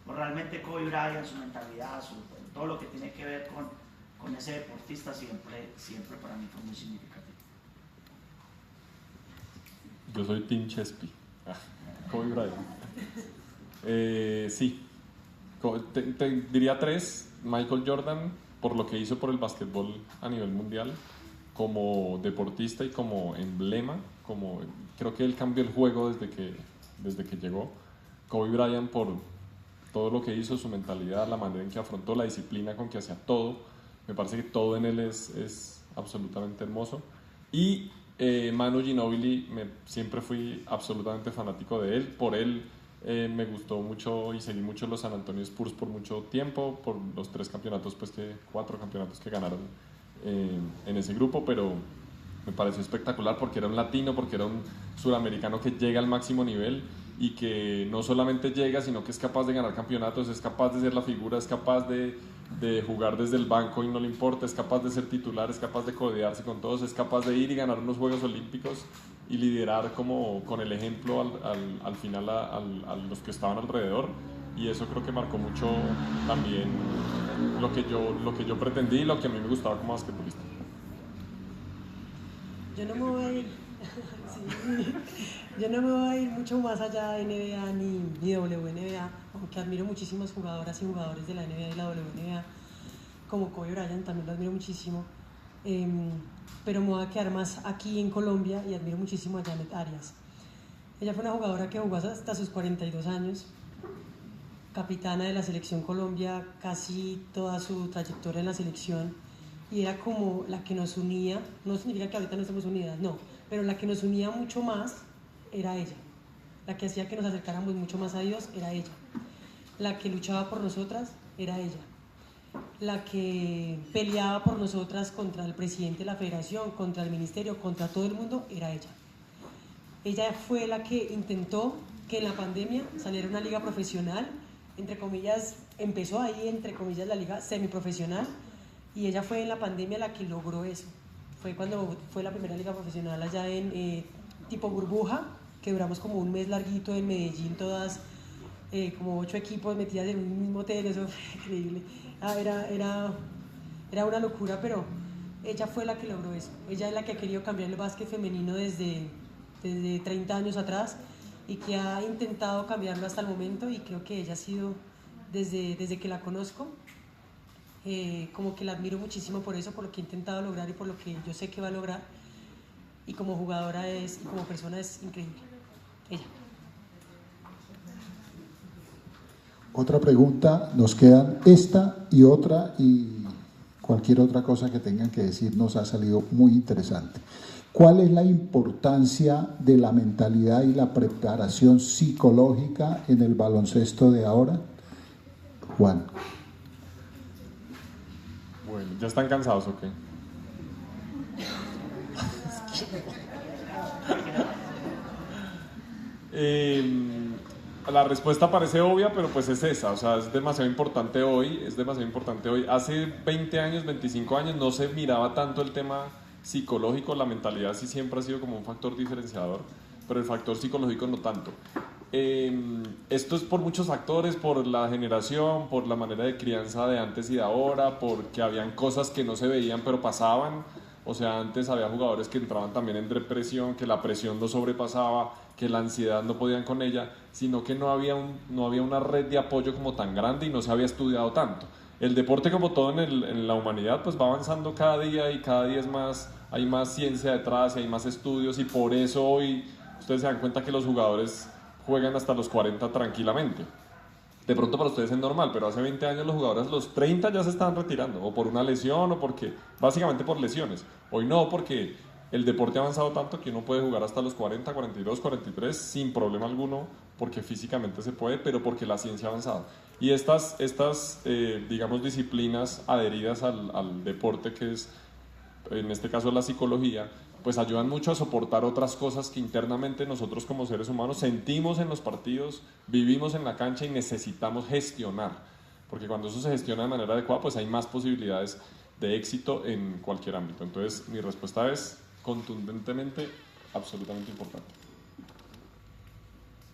pero realmente Kobe Bryant, su mentalidad, todo lo que tiene que ver con ese deportista siempre para mí fue muy significativo. Yo soy Team Chespi, Kobe Bryant. Sí, te diría tres. Michael Jordan, por lo que hizo por el básquetbol a nivel mundial, como deportista y como emblema, creo que él cambió el juego desde que llegó. Kobe Bryant por todo lo que hizo, su mentalidad, la manera en que afrontó, la disciplina con que hacía todo. Me parece que todo en él es absolutamente hermoso. Y Manu Ginóbili, siempre fui absolutamente fanático de él. Por él me gustó mucho y seguí mucho los San Antonio Spurs por mucho tiempo, por los 4 campeonatos que ganaron en ese grupo, pero me pareció espectacular porque era un latino, porque era un suramericano que llega al máximo nivel y que no solamente llega, sino que es capaz de ganar campeonatos, es capaz de ser la figura, es capaz de jugar desde el banco y no le importa, es capaz de ser titular, es capaz de codearse con todos, es capaz de ir y ganar unos Juegos Olímpicos y liderar como con el ejemplo al final a los que estaban alrededor, y eso creo que marcó mucho también lo que yo pretendí y lo que a mí me gustaba como basquetbolista. Yo no me voy a ir, sí, yo no me voy a ir mucho más allá de NBA ni WNBA, aunque admiro muchísimas jugadoras y jugadores de la NBA y la WNBA, como Kobe Bryant, también lo admiro muchísimo, pero me voy a quedar más aquí en Colombia y admiro muchísimo a Janet Arias. Ella fue una jugadora que jugó hasta sus 42 años, capitana de la selección Colombia, casi toda su trayectoria en la selección, y era como la que nos unía. No significa que ahorita no estemos unidas, no, pero la que nos unía mucho más era ella, la que hacía que nos acercáramos mucho más a Dios era ella, la que luchaba por nosotras era ella, la que peleaba por nosotras contra el presidente de la federación, contra el ministerio, contra todo el mundo, era ella. Ella fue la que intentó que en la pandemia saliera una liga profesional, entre comillas, empezó ahí, entre comillas, la liga semiprofesional, y ella fue en la pandemia la que logró eso. Fue cuando fue la primera liga profesional allá en tipo burbuja, que duramos como un mes larguito en Medellín, todas como 8 equipos metidas en un mismo hotel, eso fue increíble. Era una locura, pero ella fue la que logró eso. Ella es la que ha querido cambiar el básquet femenino desde 30 años atrás, y que ha intentado cambiarlo hasta el momento, y creo que ella ha sido, desde que la conozco, como que la admiro muchísimo por eso, por lo que ha intentado lograr y por lo que yo sé que va a lograr, y como jugadora y como persona es increíble, ella. Otra pregunta, nos quedan esta y otra, y cualquier otra cosa que tengan que decir nos ha salido muy interesante. ¿Cuál es la importancia de la mentalidad y la preparación psicológica en el baloncesto de ahora? Juan. Bueno, ¿ya están cansados o qué? La respuesta parece obvia, pero pues es esa, o sea, es demasiado importante hoy. Hace 20 años, 25 años no se miraba tanto el tema psicológico, la mentalidad sí siempre ha sido como un factor diferenciador, pero el factor psicológico no tanto. Esto es por muchos factores, por la generación, por la manera de crianza de antes y de ahora, porque habían cosas que no se veían pero pasaban. O sea, antes había jugadores que entraban también en depresión, que la presión los sobrepasaba, que la ansiedad no podían con ella, sino que no había una red de apoyo como tan grande y no se había estudiado tanto. El deporte, como todo en la humanidad, pues va avanzando cada día y cada día hay más ciencia detrás y hay más estudios, y por eso hoy ustedes se dan cuenta que los jugadores juegan hasta los 40 tranquilamente. De pronto para ustedes es normal, pero hace 20 años los jugadores a los 30 ya se estaban retirando, o por una lesión, o básicamente por lesiones. Hoy no, porque el deporte ha avanzado tanto que uno puede jugar hasta los 40, 42, 43 sin problema alguno, porque físicamente se puede, pero porque la ciencia ha avanzado. Y estas digamos, disciplinas adheridas al deporte, que es, en este caso, la psicología, pues ayudan mucho a soportar otras cosas que internamente nosotros como seres humanos sentimos en los partidos, vivimos en la cancha y necesitamos gestionar. Porque cuando eso se gestiona de manera adecuada, pues hay más posibilidades de éxito en cualquier ámbito. Entonces, mi respuesta es contundentemente absolutamente importante.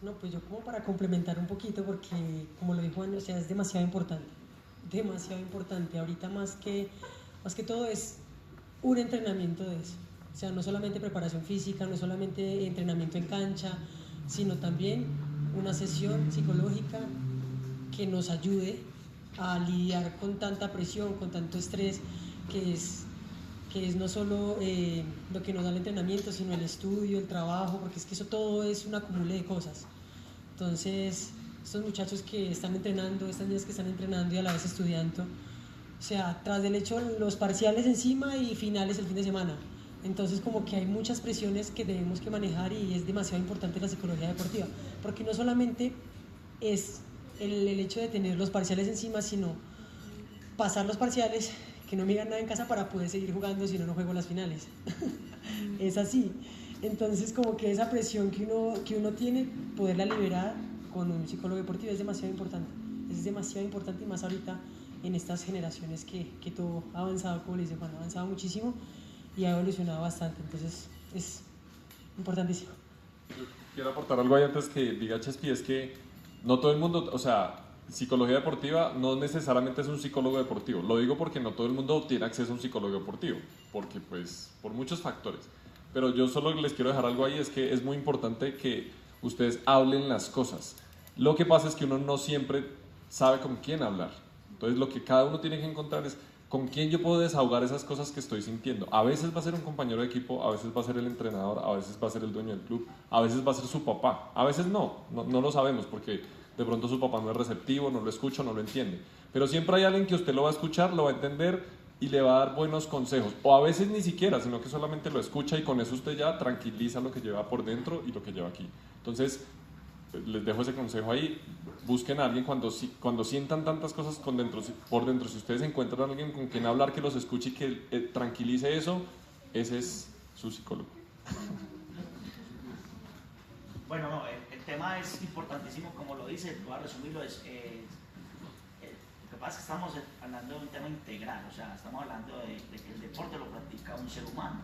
No, pues yo como para complementar un poquito, porque como lo dijo Juan, o sea, es demasiado importante. Ahorita más que todo es un entrenamiento de eso. O sea, no solamente preparación física, no solamente entrenamiento en cancha, sino también una sesión psicológica que nos ayude a lidiar con tanta presión, con tanto estrés, que es no solo lo que nos da el entrenamiento, sino el estudio, el trabajo, porque es que eso todo es un acumule de cosas. Entonces, estos muchachos que están entrenando, estas niñas que están entrenando y a la vez estudiando, o sea, tras del hecho los parciales encima y finales el fin de semana. Entonces, como que hay muchas presiones que tenemos que manejar, y es demasiado importante la psicología deportiva, porque no solamente es el hecho de tener los parciales encima, sino pasar los parciales, que no me digan nada en casa para poder seguir jugando, si no juego las finales. Es así. Entonces, como que esa presión que uno tiene, poderla liberar con un psicólogo deportivo es demasiado importante. Es demasiado importante, y más ahorita en estas generaciones que todo ha avanzado, como le dice Juan, ha avanzado muchísimo y ha evolucionado bastante. Entonces, es importantísimo. Quiero aportar algo ahí antes que diga Chespi, es que no todo el mundo, o sea, psicología deportiva no necesariamente es un psicólogo deportivo. Lo digo porque no todo el mundo tiene acceso a un psicólogo deportivo, porque pues por muchos factores. Pero yo solo les quiero dejar algo ahí, es que es muy importante que ustedes hablen las cosas. Lo que pasa es que uno no siempre sabe con quién hablar. Entonces lo que cada uno tiene que encontrar es con quién yo puedo desahogar esas cosas que estoy sintiendo. A veces va a ser un compañero de equipo, a veces va a ser el entrenador, a veces va a ser el dueño del club, a veces va a ser su papá, a veces no lo sabemos, porque de pronto su papá no es receptivo, no lo escucha, no lo entiende. Pero siempre hay alguien que usted lo va a escuchar, lo va a entender y le va a dar buenos consejos. O a veces ni siquiera, sino que solamente lo escucha, y con eso usted ya tranquiliza lo que lleva por dentro y lo que lleva aquí. Entonces, les dejo ese consejo ahí. Busquen a alguien cuando sientan tantas cosas por dentro. Si ustedes encuentran a alguien con quien hablar, que los escuche y que tranquilice eso, ese es su psicólogo. Bueno, no, el tema es importantísimo, como lo dice, voy a resumirlo. Lo que pasa es que estamos hablando de un tema integral, o sea, estamos hablando de que el deporte lo practica un ser humano,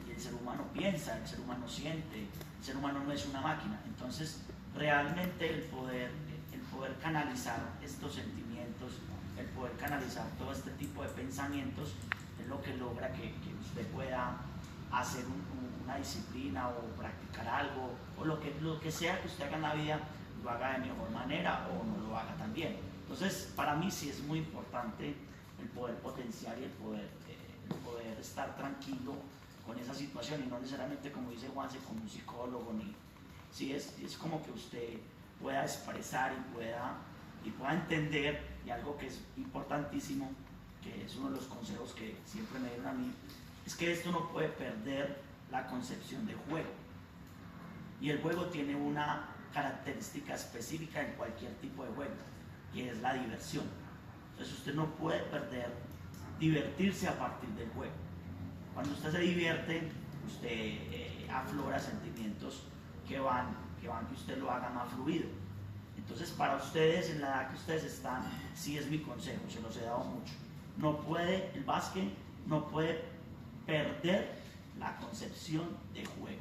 y el ser humano piensa, el ser humano siente, el ser humano no es una máquina. Entonces, realmente el poder canalizar estos sentimientos, el poder canalizar todo este tipo de pensamientos, es lo que logra que usted pueda hacer una disciplina o practicar algo, o lo que sea que usted haga en la vida, lo haga de mejor manera o no lo haga tan bien. Entonces, para mí sí es muy importante el poder potenciar y el poder estar tranquilo con esa situación, y no necesariamente, como dice Juanse, con un psicólogo, sí es como que usted pueda expresar y pueda entender. Y algo que es importantísimo, que es uno de los consejos que siempre me dieron a mí, es que esto no puede perder la concepción de juego. Y el juego tiene una característica específica en cualquier tipo de juego, que es la diversión. Entonces usted no puede divertirse a partir del juego. Cuando usted se divierte, usted aflora sentimientos que usted lo haga más fluido. Entonces, para ustedes, en la edad que ustedes están, sí es mi consejo, se los he dado mucho. El básquet no puede perder la concepción de juego.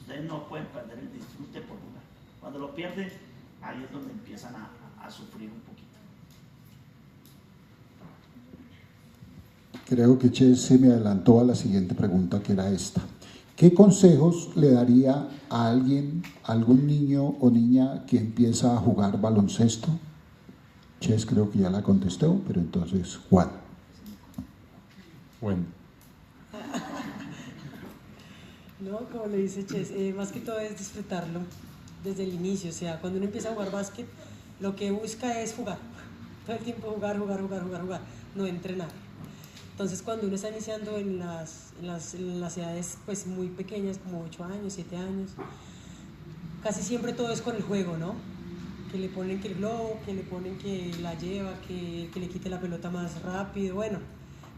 Ustedes no pueden perder el disfrute por jugar. Cuando lo pierden, ahí es donde empiezan a sufrir un poquito. Creo que Ches se me adelantó a la siguiente pregunta, que era esta. ¿Qué consejos le daría a alguien, a algún niño o niña que empieza a jugar baloncesto? Ches creo que ya la contestó, pero entonces Juan. Bueno, No, como le dice Ches, más que todo es disfrutarlo desde el inicio. O sea, cuando uno empieza a jugar básquet, lo que busca es jugar. Todo el tiempo jugar, no entrenar. Entonces, cuando uno está iniciando en las edades pues, muy pequeñas, como 8 años, 7 años, casi siempre todo es con el juego, ¿no? Que le ponen que el globo, que le ponen que la lleva, que le quite la pelota más rápido, bueno,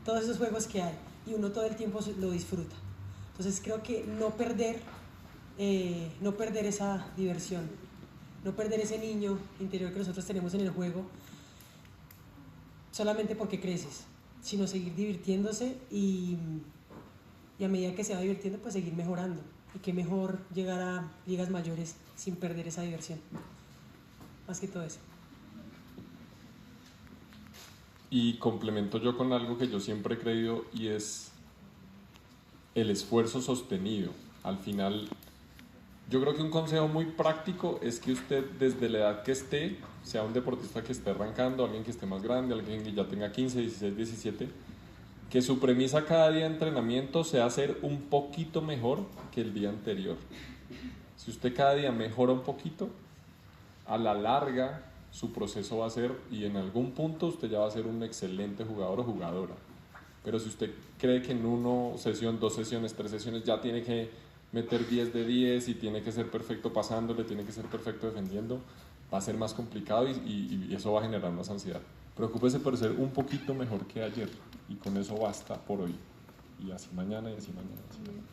todos esos juegos que hay. Y uno todo el tiempo lo disfruta. Entonces, creo que no perder esa diversión, no perder ese niño interior que nosotros tenemos en el juego, solamente porque creces, sino seguir divirtiéndose y a medida que se va divirtiendo, pues seguir mejorando. Y qué mejor llegar a ligas mayores sin perder esa diversión. Más que todo eso. y complemento yo con algo que yo siempre he creído y es el esfuerzo sostenido. Al final, yo creo que un consejo muy práctico es que usted desde la edad que esté, sea un deportista que esté arrancando, alguien que esté más grande, alguien que ya tenga 15, 16, 17, que su premisa cada día de entrenamiento sea ser un poquito mejor que el día anterior. Si usted cada día mejora un poquito, a la larga su proceso va a ser, y en algún punto usted ya va a ser un excelente jugador o jugadora. Pero si usted cree que en una sesión, 2 sesiones, 3 sesiones ya tiene que meter 10 de 10 y tiene que ser perfecto pasándole, tiene que ser perfecto defendiendo, va a ser más complicado y eso va a generar más ansiedad. Preocúpese por ser un poquito mejor que ayer y con eso basta por hoy. Y así mañana y así mañana. Y así mañana.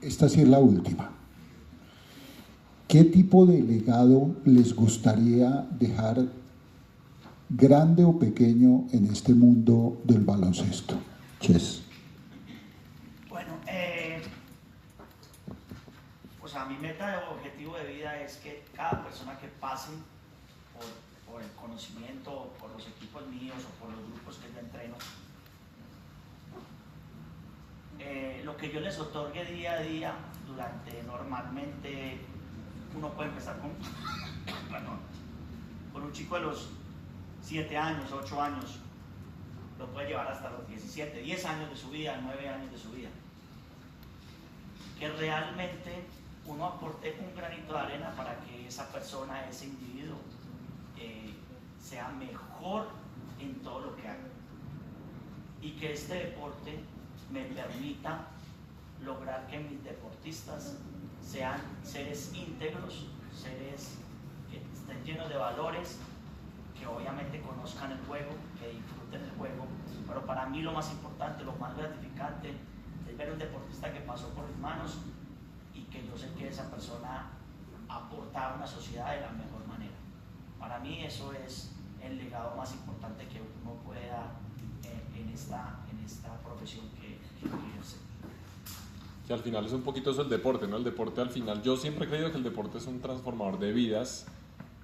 Esta sí es la última. ¿Qué tipo de legado les gustaría dejar, grande o pequeño, en este mundo del baloncesto? Ches. Bueno, pues a mi meta o objetivo de vida es que cada persona que pase por el conocimiento, por los equipos míos o por los grupos que yo entreno, lo que yo les otorgue día a día, normalmente uno puede empezar con un chico de los 7 años, 8 años, lo puede llevar hasta los 17, 10 años de su vida, 9 años de su vida. Que realmente uno aporte un granito de arena para que esa persona, ese individuo, sea mejor en todo lo que haga. Y que este deporte me permita lograr que mis deportistas sean seres íntegros, seres que estén llenos de valores, que obviamente conozcan el juego, que disfruten el juego, pero para mí lo más importante, lo más gratificante es ver un deportista que pasó por mis manos y que yo sé que esa persona aporta a una sociedad de la mejor manera. Para mí eso es el legado más importante que uno puede dar en esta profesión que ejerce. Que al final es un poquito eso el deporte, ¿no? El deporte al final, yo siempre he creído que el deporte es un transformador de vidas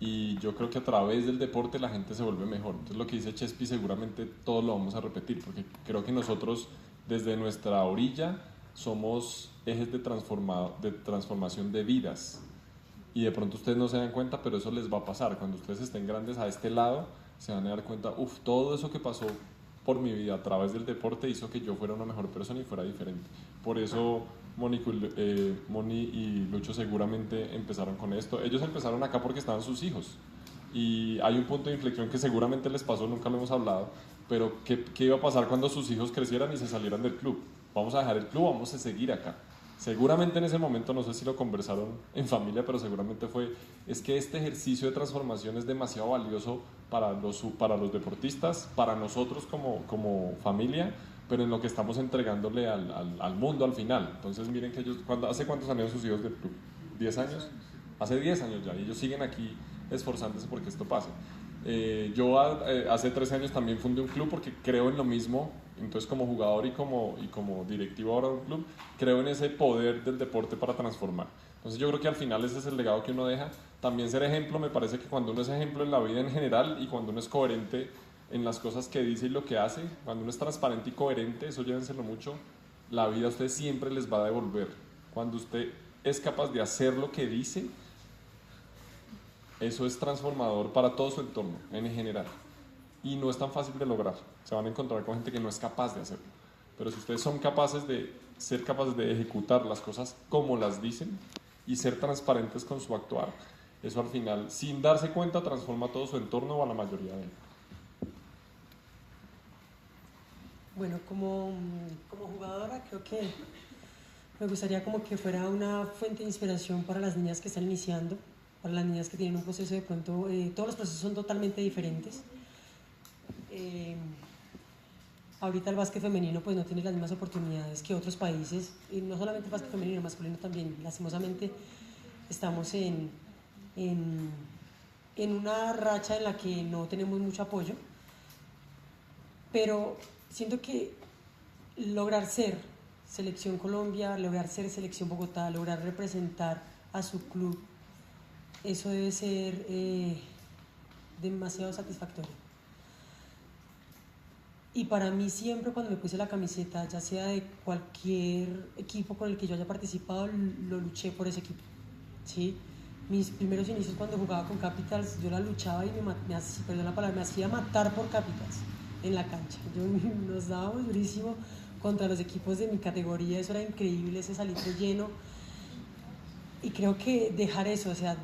y yo creo que a través del deporte la gente se vuelve mejor. Entonces lo que dice Chespi seguramente todos lo vamos a repetir, porque creo que nosotros desde nuestra orilla somos ejes de transformación de vidas y de pronto ustedes no se dan cuenta, pero eso les va a pasar. Cuando ustedes estén grandes a este lado se van a dar cuenta, todo eso que pasó por mi vida a través del deporte hizo que yo fuera una mejor persona y fuera diferente. Por eso Moni y Lucho seguramente empezaron con esto. Ellos empezaron acá porque estaban sus hijos y hay un punto de inflexión que seguramente les pasó, nunca lo hemos hablado, pero ¿qué iba a pasar cuando sus hijos crecieran y se salieran del club? Vamos a dejar el club, vamos a seguir acá. Seguramente en ese momento, no sé si lo conversaron en familia, pero seguramente es que este ejercicio de transformación es demasiado valioso para los deportistas, para nosotros como familia, pero en lo que estamos entregándole al mundo al final. Entonces miren que ellos, ¿hace cuántos años sus hijos del club? ¿10 años? Hace 10 años ya, y ellos siguen aquí esforzándose porque esto pase. Yo hace 13 años también fundé un club porque creo en lo mismo. Entonces como jugador y como directivo ahora de un club, creo en ese poder del deporte para transformar. Entonces yo creo que al final ese es el legado que uno deja. También ser ejemplo, me parece que cuando uno es ejemplo en la vida en general y cuando uno es coherente en las cosas que dice y lo que hace. Cuando uno es transparente y coherente, eso llévenselo mucho, la vida a usted siempre les va a devolver. Cuando usted es capaz de hacer lo que dice, eso es transformador para todo su entorno en general. Y no es tan fácil de lograr. Se van a encontrar con gente que no es capaz de hacerlo. Pero si ustedes son capaces de ser capaces de ejecutar las cosas como las dicen y ser transparentes con su actuar, eso al final, sin darse cuenta, transforma todo su entorno o a la mayoría de él. Bueno, como jugadora creo que me gustaría como que fuera una fuente de inspiración para las niñas que están iniciando, para las niñas que tienen un proceso de pronto, todos los procesos son totalmente diferentes. Ahorita el básquet femenino pues no tiene las mismas oportunidades que otros países, y no solamente el básquet femenino, el masculino también. Lastimosamente estamos en una racha en la que no tenemos mucho apoyo, pero siento que lograr ser Selección Colombia, lograr ser Selección Bogotá, lograr representar a su club, eso debe ser demasiado satisfactorio. Y para mí siempre cuando me puse la camiseta, ya sea de cualquier equipo con el que yo haya participado, lo luché por ese equipo, ¿sí? Mis primeros inicios cuando jugaba con Capitals, yo la luchaba y perdón la palabra, me hacía matar por Capitals en la cancha. Nos dábamos durísimo contra los equipos de mi categoría, eso era increíble, ese salitre lleno. Y creo que dejar eso, o sea,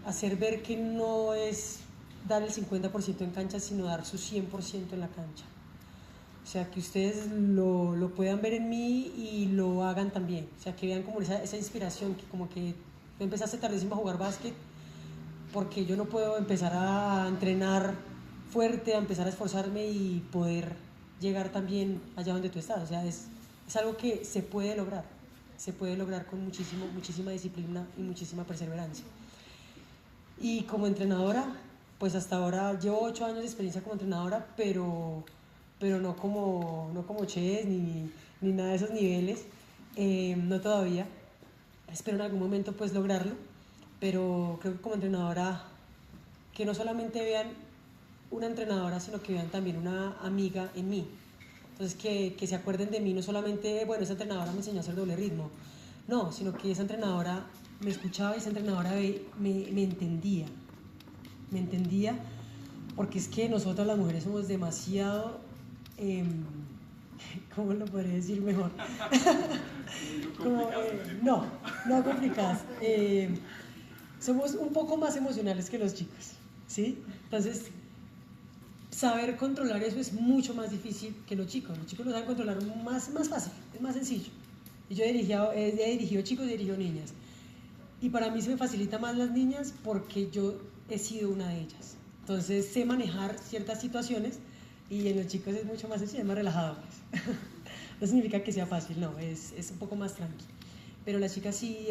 hacer ver que no es dar el 50% en cancha, sino dar su 100% en la cancha. O sea, que ustedes lo puedan ver en mí y lo hagan también. O sea, que vean como esa inspiración, que como que yo empecé hace tardísimo a jugar básquet porque yo no puedo empezar a entrenar fuerte, a empezar a esforzarme y poder llegar también allá donde tú estás. O sea, es algo que se puede lograr con muchísima disciplina y muchísima perseverancia. Y como entrenadora, pues hasta ahora llevo 8 años de experiencia como entrenadora, pero no como Ches ni nada de esos niveles, no todavía. Espero en algún momento pues lograrlo, pero creo que como entrenadora, que no solamente vean una entrenadora, sino que vean también una amiga en mí. Entonces que se acuerden de mí, no solamente, bueno, esa entrenadora me enseñó a hacer doble ritmo, no, sino que esa entrenadora me escuchaba y esa entrenadora me entendía, porque es que nosotras las mujeres somos demasiado, ¿cómo lo podría decir mejor? No complicadas. Somos un poco más emocionales que los chicos, ¿sí? Entonces, saber controlar eso es mucho más difícil que los chicos. Los chicos lo saben controlar más fácil, es más sencillo. Y yo he dirigido chicos y he dirigido niñas. Y para mí se me facilita más las niñas porque yo he sido una de ellas. Entonces sé manejar ciertas situaciones y en los chicos es mucho más sencillo, es más relajado. Pues. No significa que sea fácil, no, es un poco más tranqui. Pero las chicas sí,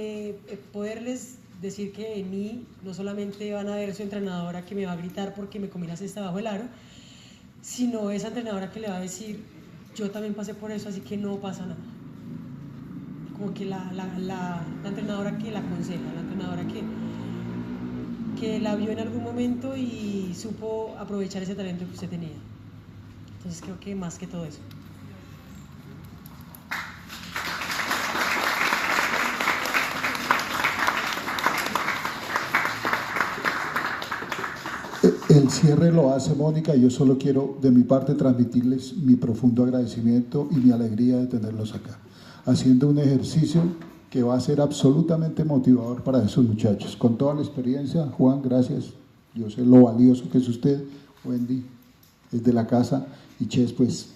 poderles decir que en mí no solamente van a ver su entrenadora que me va a gritar porque me comí la cesta bajo el aro, sino esa entrenadora que le va a decir, yo también pasé por eso, así que no pasa nada. Como que la entrenadora que la aconseja, la entrenadora que la vio en algún momento y supo aprovechar ese talento que usted tenía. Entonces creo que más que todo eso. El cierre lo hace Mónica. Yo solo quiero de mi parte transmitirles mi profundo agradecimiento y mi alegría de tenerlos acá, haciendo un ejercicio que va a ser absolutamente motivador para esos muchachos. Con toda la experiencia, Juan, gracias. Yo sé lo valioso que es usted, Wendy, es de la casa, y Ches pues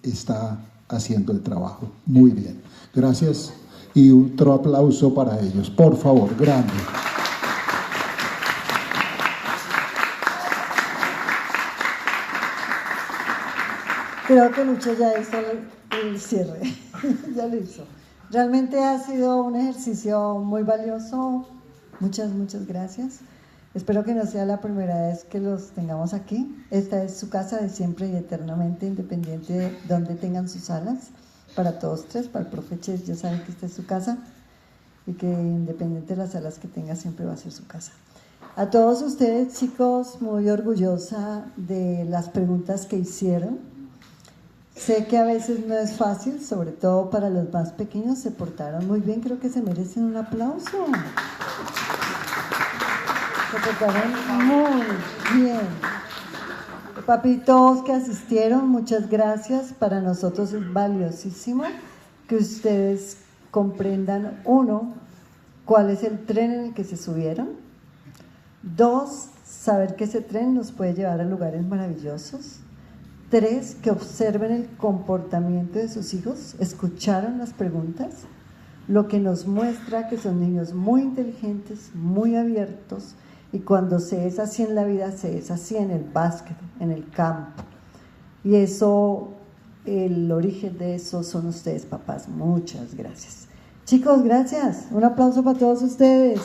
está haciendo el trabajo muy bien. Gracias y otro aplauso para ellos, por favor, grande. Creo que Lucho ya hizo el cierre, ya lo hizo. Realmente ha sido un ejercicio muy valioso, muchas gracias. Espero que no sea la primera vez que los tengamos aquí. Esta es su casa de siempre y eternamente, independiente de donde tengan sus salas. Para todos tres, para el profe Ches, ya saben que esta es su casa y que independiente de las salas que tenga, siempre va a ser su casa. A todos ustedes, chicos, muy orgullosa de las preguntas que hicieron. Sé que a veces no es fácil, sobre todo para los más pequeños, se portaron muy bien, creo que se merecen un aplauso. Se portaron muy bien. Papitos que asistieron, muchas gracias. Para nosotros es valiosísimo que ustedes comprendan, uno, cuál es el tren en el que se subieron. Dos, saber que ese tren nos puede llevar a lugares maravillosos. Tres, que observen el comportamiento de sus hijos, escucharon las preguntas, lo que nos muestra que son niños muy inteligentes, muy abiertos, y cuando se es así en la vida, se es así en el básquet, en el campo. Y eso, el origen de eso son ustedes, papás. Muchas gracias. Chicos, gracias. Un aplauso para todos ustedes.